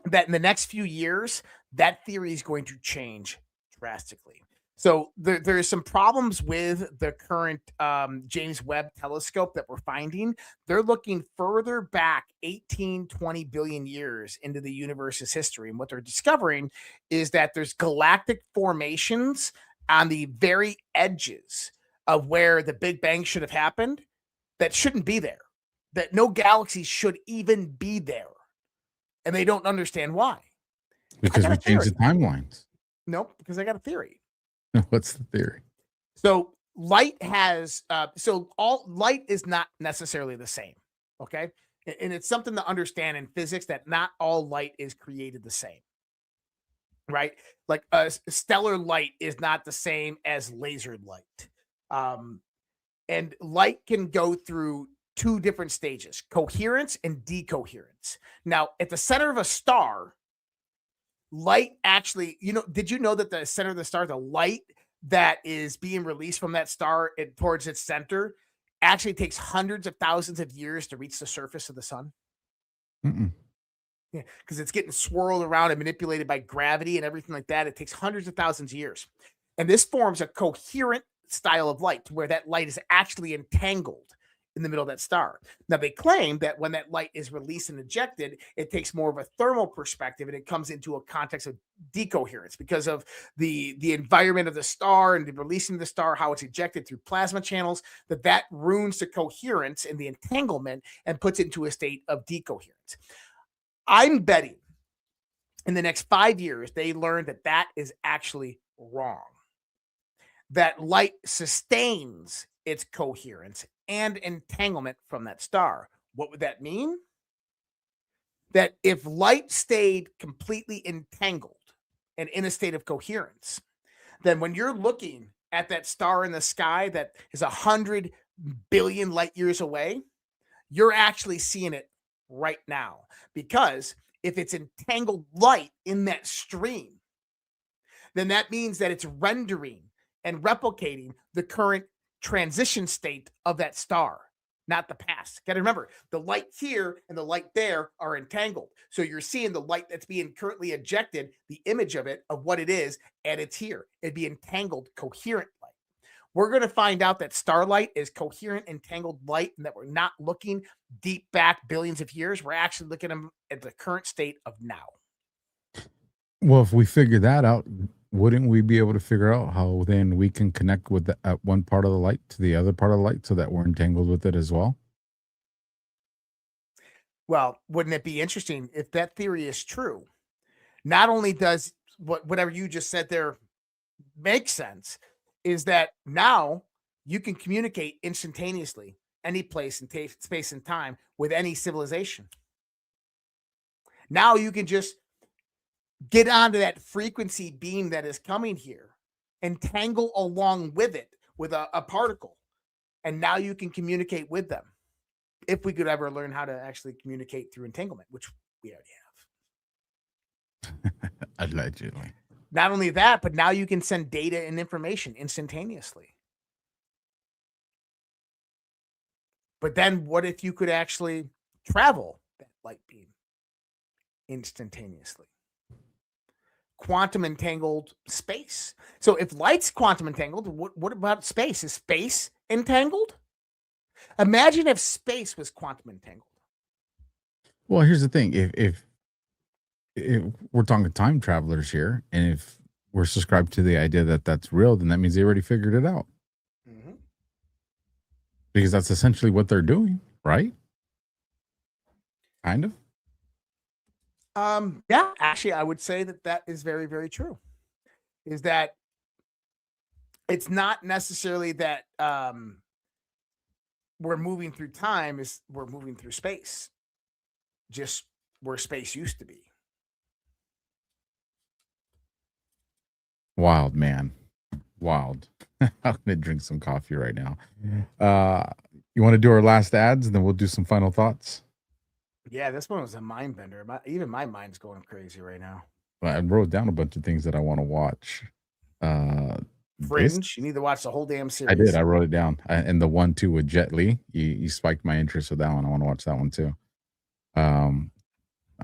that in the next few years, that theory is going to change drastically. So there's some problems with the current James Webb telescope that we're finding. They're looking further back 18, 20 billion years into the universe's history. And what they're discovering is that there's galactic formations on the very edges of where the Big Bang should have happened that shouldn't be there, that no galaxies should even be there. And they don't understand why. Because we changed the timelines. Nope, because I got a theory. What's the theory? So light has all light is not necessarily the same. Okay. And it's something to understand in physics that not all light is created the same. Right? Like stellar light is not the same as laser light. And light can go through two different stages, coherence and decoherence. Now, at the center of a star, light actually, did you know that the center of the star, the light that is being released from that star towards its center actually takes hundreds of thousands of years to reach the surface of the sun? Mm-mm. Yeah, because it's getting swirled around and manipulated by gravity and everything like that. It takes hundreds of thousands of years. And this forms a coherent style of light to where that light is actually entangled in the middle of that star. Now, they claim that when that light is released and ejected, it takes more of a thermal perspective and it comes into a context of decoherence because of the environment of the star and the releasing of the star, how it's ejected through plasma channels, that ruins the coherence and the entanglement and puts it into a state of decoherence. I'm betting in the next 5 years, they learn that is actually wrong. That light sustains its coherence and entanglement from that star. What would that mean? That if light stayed completely entangled and in a state of coherence, then when you're looking at that star in the sky that is 100 billion light years away, you're actually seeing it right now. Because if it's entangled light in that stream, then that means that it's rendering and replicating the current transition state of that star, not the past. Got to remember, the light here and the light there are entangled. So you're seeing the light that's being currently ejected, the image of it, of what it is, and it's here. It'd be entangled, coherent light. We're going to find out that starlight is coherent, entangled light, and that we're not looking deep back billions of years. We're actually looking at the current state of now. Well, if we figure that out, wouldn't we be able to figure out how then we can connect with one part of the light to the other part of the light so that we're entangled with it as well? Well, wouldn't it be interesting if that theory is true? Not only does whatever you just said there make sense, is that now you can communicate instantaneously any place and space and time with any civilization. Now you can just get onto that frequency beam that is coming here and tangle along with it with a particle. And now you can communicate with them. If we could ever learn how to actually communicate through entanglement, which we already have. Allegedly. Not only that, but now you can send data and information instantaneously. But then what if you could actually travel that light beam instantaneously? Quantum entangled space. So if light's quantum entangled, what about space? Is space entangled? Imagine if space was quantum entangled. Well, here's the thing. If we're talking time travelers here, and if we're subscribed to the idea that that's real, then that means they already figured it out. Mm-hmm. Because that's essentially what they're doing, right? Kind of. Yeah, actually, I would say that is very, very true. Is that it's not necessarily that we're moving through time, is we're moving through space, just where space used to be. Wild, man. Wild. I'm gonna drink some coffee right now. You want to do our last ads, and then we'll do some final thoughts. Yeah, this one was a mind bender. Even my mind's going crazy right now. I wrote down a bunch of things that I want to watch. Fringe, you need to watch the whole damn series. I did. I wrote it down. And the one too with Jet Li, you spiked my interest with that one. I want to watch that one too. I'm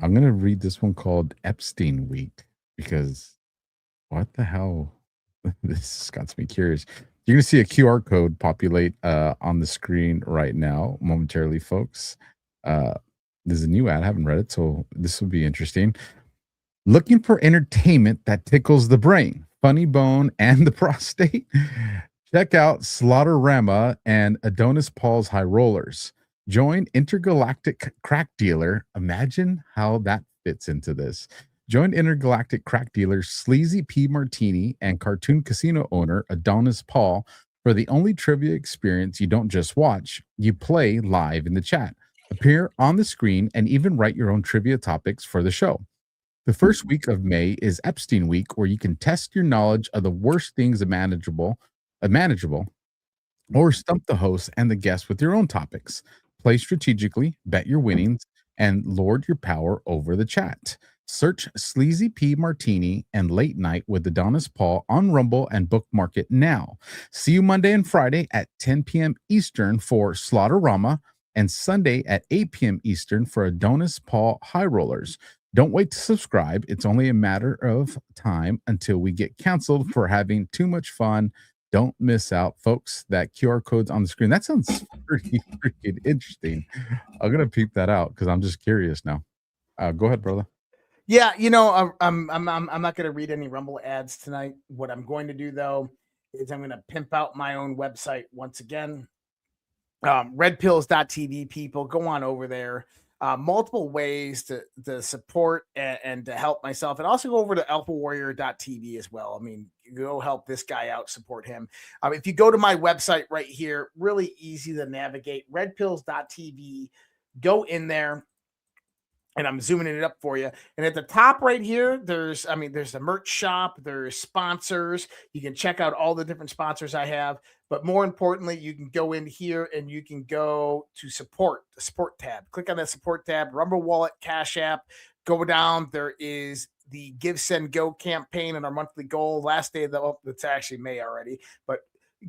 gonna read this one called Epstein Week because what the hell? This got me curious. You're gonna see a QR code populate on the screen right now, momentarily, folks. There's a new ad. I haven't read it, so this will be interesting. Looking for entertainment that tickles the brain, funny bone, and the prostate? Check out Slaughterama and Adonis Paul's High Rollers. Join intergalactic crack dealer. Imagine how that fits into this. Join intergalactic crack dealer Sleazy P. Martini and cartoon casino owner Adonis Paul for the only trivia experience you don't just watch, you play live in the chat. Appear on the screen and even write your own trivia topics for the show. The first week of May is Epstein Week, where you can test your knowledge of the worst things imaginable, or stump the host and the guests with your own topics. Play strategically, bet your winnings, and lord your power over the chat. Search Sleazy P. Martini and Late Night with Adonis Paul on Rumble and bookmark it now. See you Monday and Friday at 10 p.m. Eastern for Slaughterama and Sunday at 8 p.m. Eastern for Adonis Paul High Rollers. Don't wait to subscribe. It's only a matter of time until we get canceled for having too much fun. Don't miss out, folks. That QR code's on the screen. That sounds pretty freaking interesting. I'm gonna peep that out because I'm just curious now. Go ahead, brother. Yeah, you know, I'm not going to read any Rumble ads tonight. What I'm going to do though is I'm going to pimp out my own website once again. Redpills.tv, people, go on over there. Multiple ways to support and to help myself, and also go over to AlphaWarrior.tv as well. I mean, go help this guy out, support him. If you go to my website right here, really easy to navigate. Redpills.tv, go in there. And I'm zooming it up for you. And at the top right here, there's a merch shop, there's sponsors. You can check out all the different sponsors I have. But more importantly, you can go in here and you can go to support, the support tab. Click on that support tab, Rumble Wallet, Cash App. Go down. There is the Give, Send, Go campaign and our monthly goal. Last day of it's actually May already, but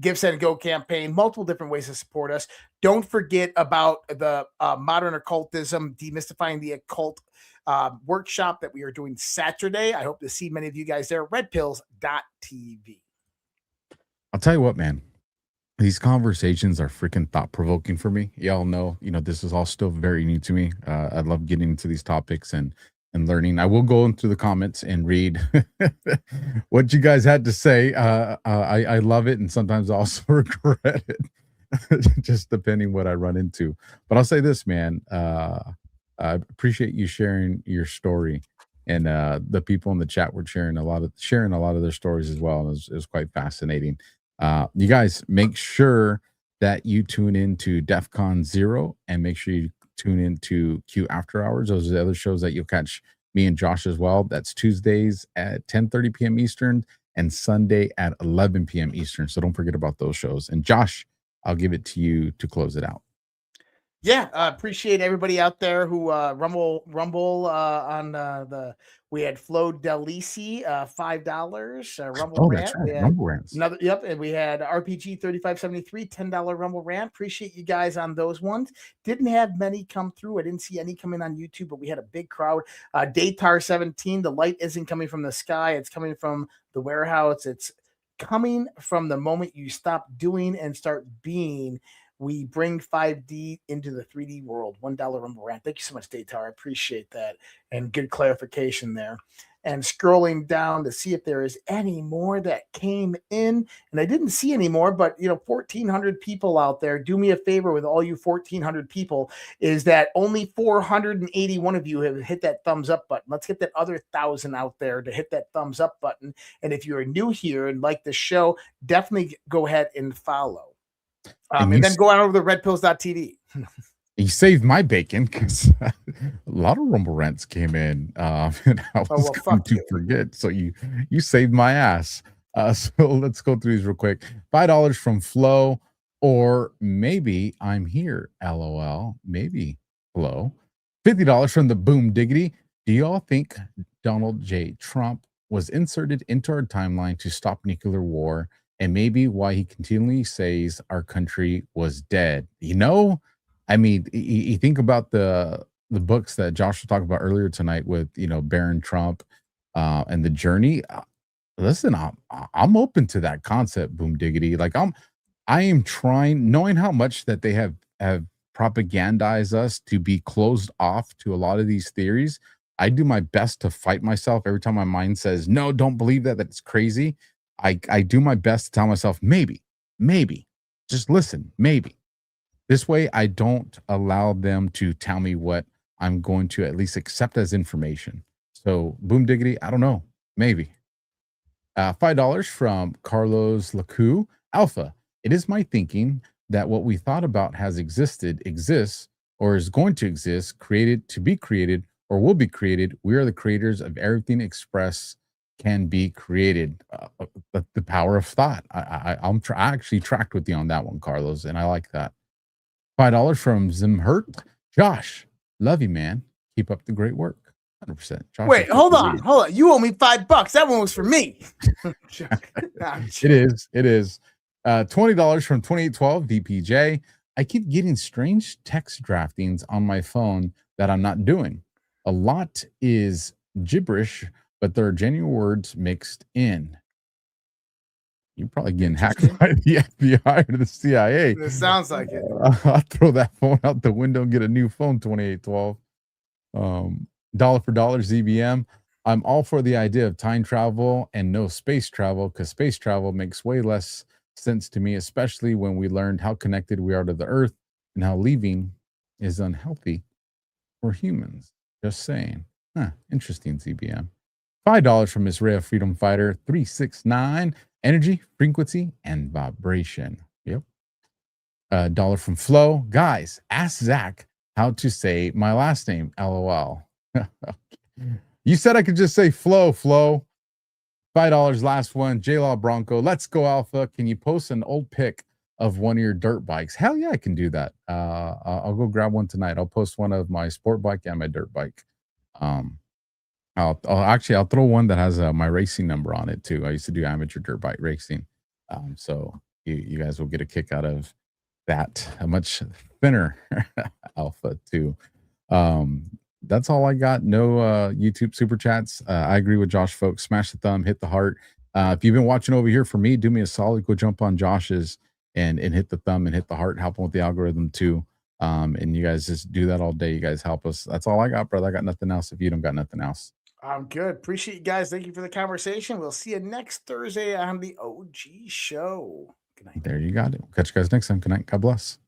Give, Send, Go campaign, multiple different ways to support us. Don't forget about the modern occultism, demystifying the occult workshop that we are doing Saturday. I hope to see many of you guys there. Redpills.tv. I'll tell you what, man. These conversations are freaking thought-provoking for me. Y'all know, this is all still very new to me. I love getting into these topics and learning. I will go into the comments and read what you guys had to say. I love it, and sometimes I also regret it, just depending what I run into. But I'll say this, man. I appreciate you sharing your story, and the people in the chat were sharing a lot of their stories as well. It was quite fascinating. You guys make sure that you tune into DEF CON 0 and make sure you tune into Q After Hours. Those are the other shows that you'll catch me and Josh as well. That's Tuesdays at 10:30 p.m. Eastern and Sunday at 11 p.m. Eastern. So don't forget about those shows. And Josh, I'll give it to you to close it out. Yeah, appreciate everybody out there who rumble on we had Flo Delisi, $5 Rumble Rant. That's right. Rumble Rants. And we had RPG 3573, $10 Rumble Rant. Appreciate you guys on those ones. Didn't have many come through. I didn't see any come in on YouTube, but we had a big crowd. Datar 17, the light isn't coming from the sky, it's coming from the warehouse. It's coming from the moment you stop doing and start being. We bring 5D into the 3D world. $1 Rumble Rant. Thank you so much, Datar. I appreciate that. And good clarification there. and scrolling down to see if there is any more that came in. And I didn't see any more, but 1,400 people out there. Do me a favor with all you 1,400 people, is that only 481 of you have hit that thumbs up button. Let's get that other 1,000 out there to hit that thumbs up button. And if you're new here and like the show, definitely go ahead and follow. And then go on over to redpills.tv. You saved my bacon because a lot of Rumble Rents came in, and I was going to forget. So you saved my ass. So let's go through these real quick. $5 from Flo, or maybe I'm here. LOL. Maybe Flo. $50 from the Boom Diggity. Do y'all think Donald J. Trump was inserted into our timeline to stop nuclear war, and maybe why he continually says our country was dead? I mean, you think about the books that Josh was talking about earlier tonight with, Baron Trump and the journey. Listen, I'm open to that concept, Boom Diggity. Like I am trying, knowing how much that they have propagandized us to be closed off to a lot of these theories. I do my best to fight myself every time my mind says, no, don't believe that. That's crazy. I do my best to tell myself, maybe, just listen, maybe. This way, I don't allow them to tell me what I'm going to at least accept as information. So, Boom Diggity, I don't know. Maybe. $5 from Carlos Lacu. Alpha, it is my thinking that what we thought about has exists, or is going to exist, created to be created, or will be created. We are the creators of everything express can be created. The power of thought. I actually tracked with you on that one, Carlos, and I like that. $5 from Zimhurt. Josh, love you, man. Keep up the great work. 100%. Josh, wait, hold on. You owe me $5. That one was for me. It is. $20 from 2812 DPJ. I keep getting strange text draftings on my phone that I'm not doing. A lot is gibberish, but there are genuine words mixed in. You're probably getting hacked by the FBI or the CIA. It sounds like it. I'll throw that phone out the window and get a new phone, 2812. Dollar for dollar, ZBM. I'm all for the idea of time travel and no space travel, because space travel makes way less sense to me, especially when we learned how connected we are to the Earth and how leaving is unhealthy for humans. Just saying. Interesting, ZBM. $5 from Miss Rhea Freedom Fighter 369. Energy, frequency, and vibration. Yep. $1 from Flo. Guys, ask Zach how to say my last name. LOL. You said I could just say Flo. $5 last one. J-Law Bronco. Let's go, Alpha. Can you post an old pic of one of your dirt bikes? Hell yeah, I can do that. I'll go grab one tonight. I'll post one of my sport bike and my dirt bike. I'll throw one that has my racing number on it too. I used to do amateur dirt bike racing. So you guys will get a kick out of that. A much thinner Alpha too. That's all I got. No YouTube super chats. I agree with Josh, folks. Smash the thumb, hit the heart. If you've been watching over here for me, do me a solid. Go jump on Josh's and hit the thumb and hit the heart. Help him with the algorithm too. And you guys just do that all day. You guys help us. That's all I got, brother. I got nothing else if you don't got nothing else. I'm good. Appreciate you guys. Thank you for the conversation. We'll see you next Thursday on the OG show. Good night. There you got it. We'll catch you guys next time. Good night. God bless.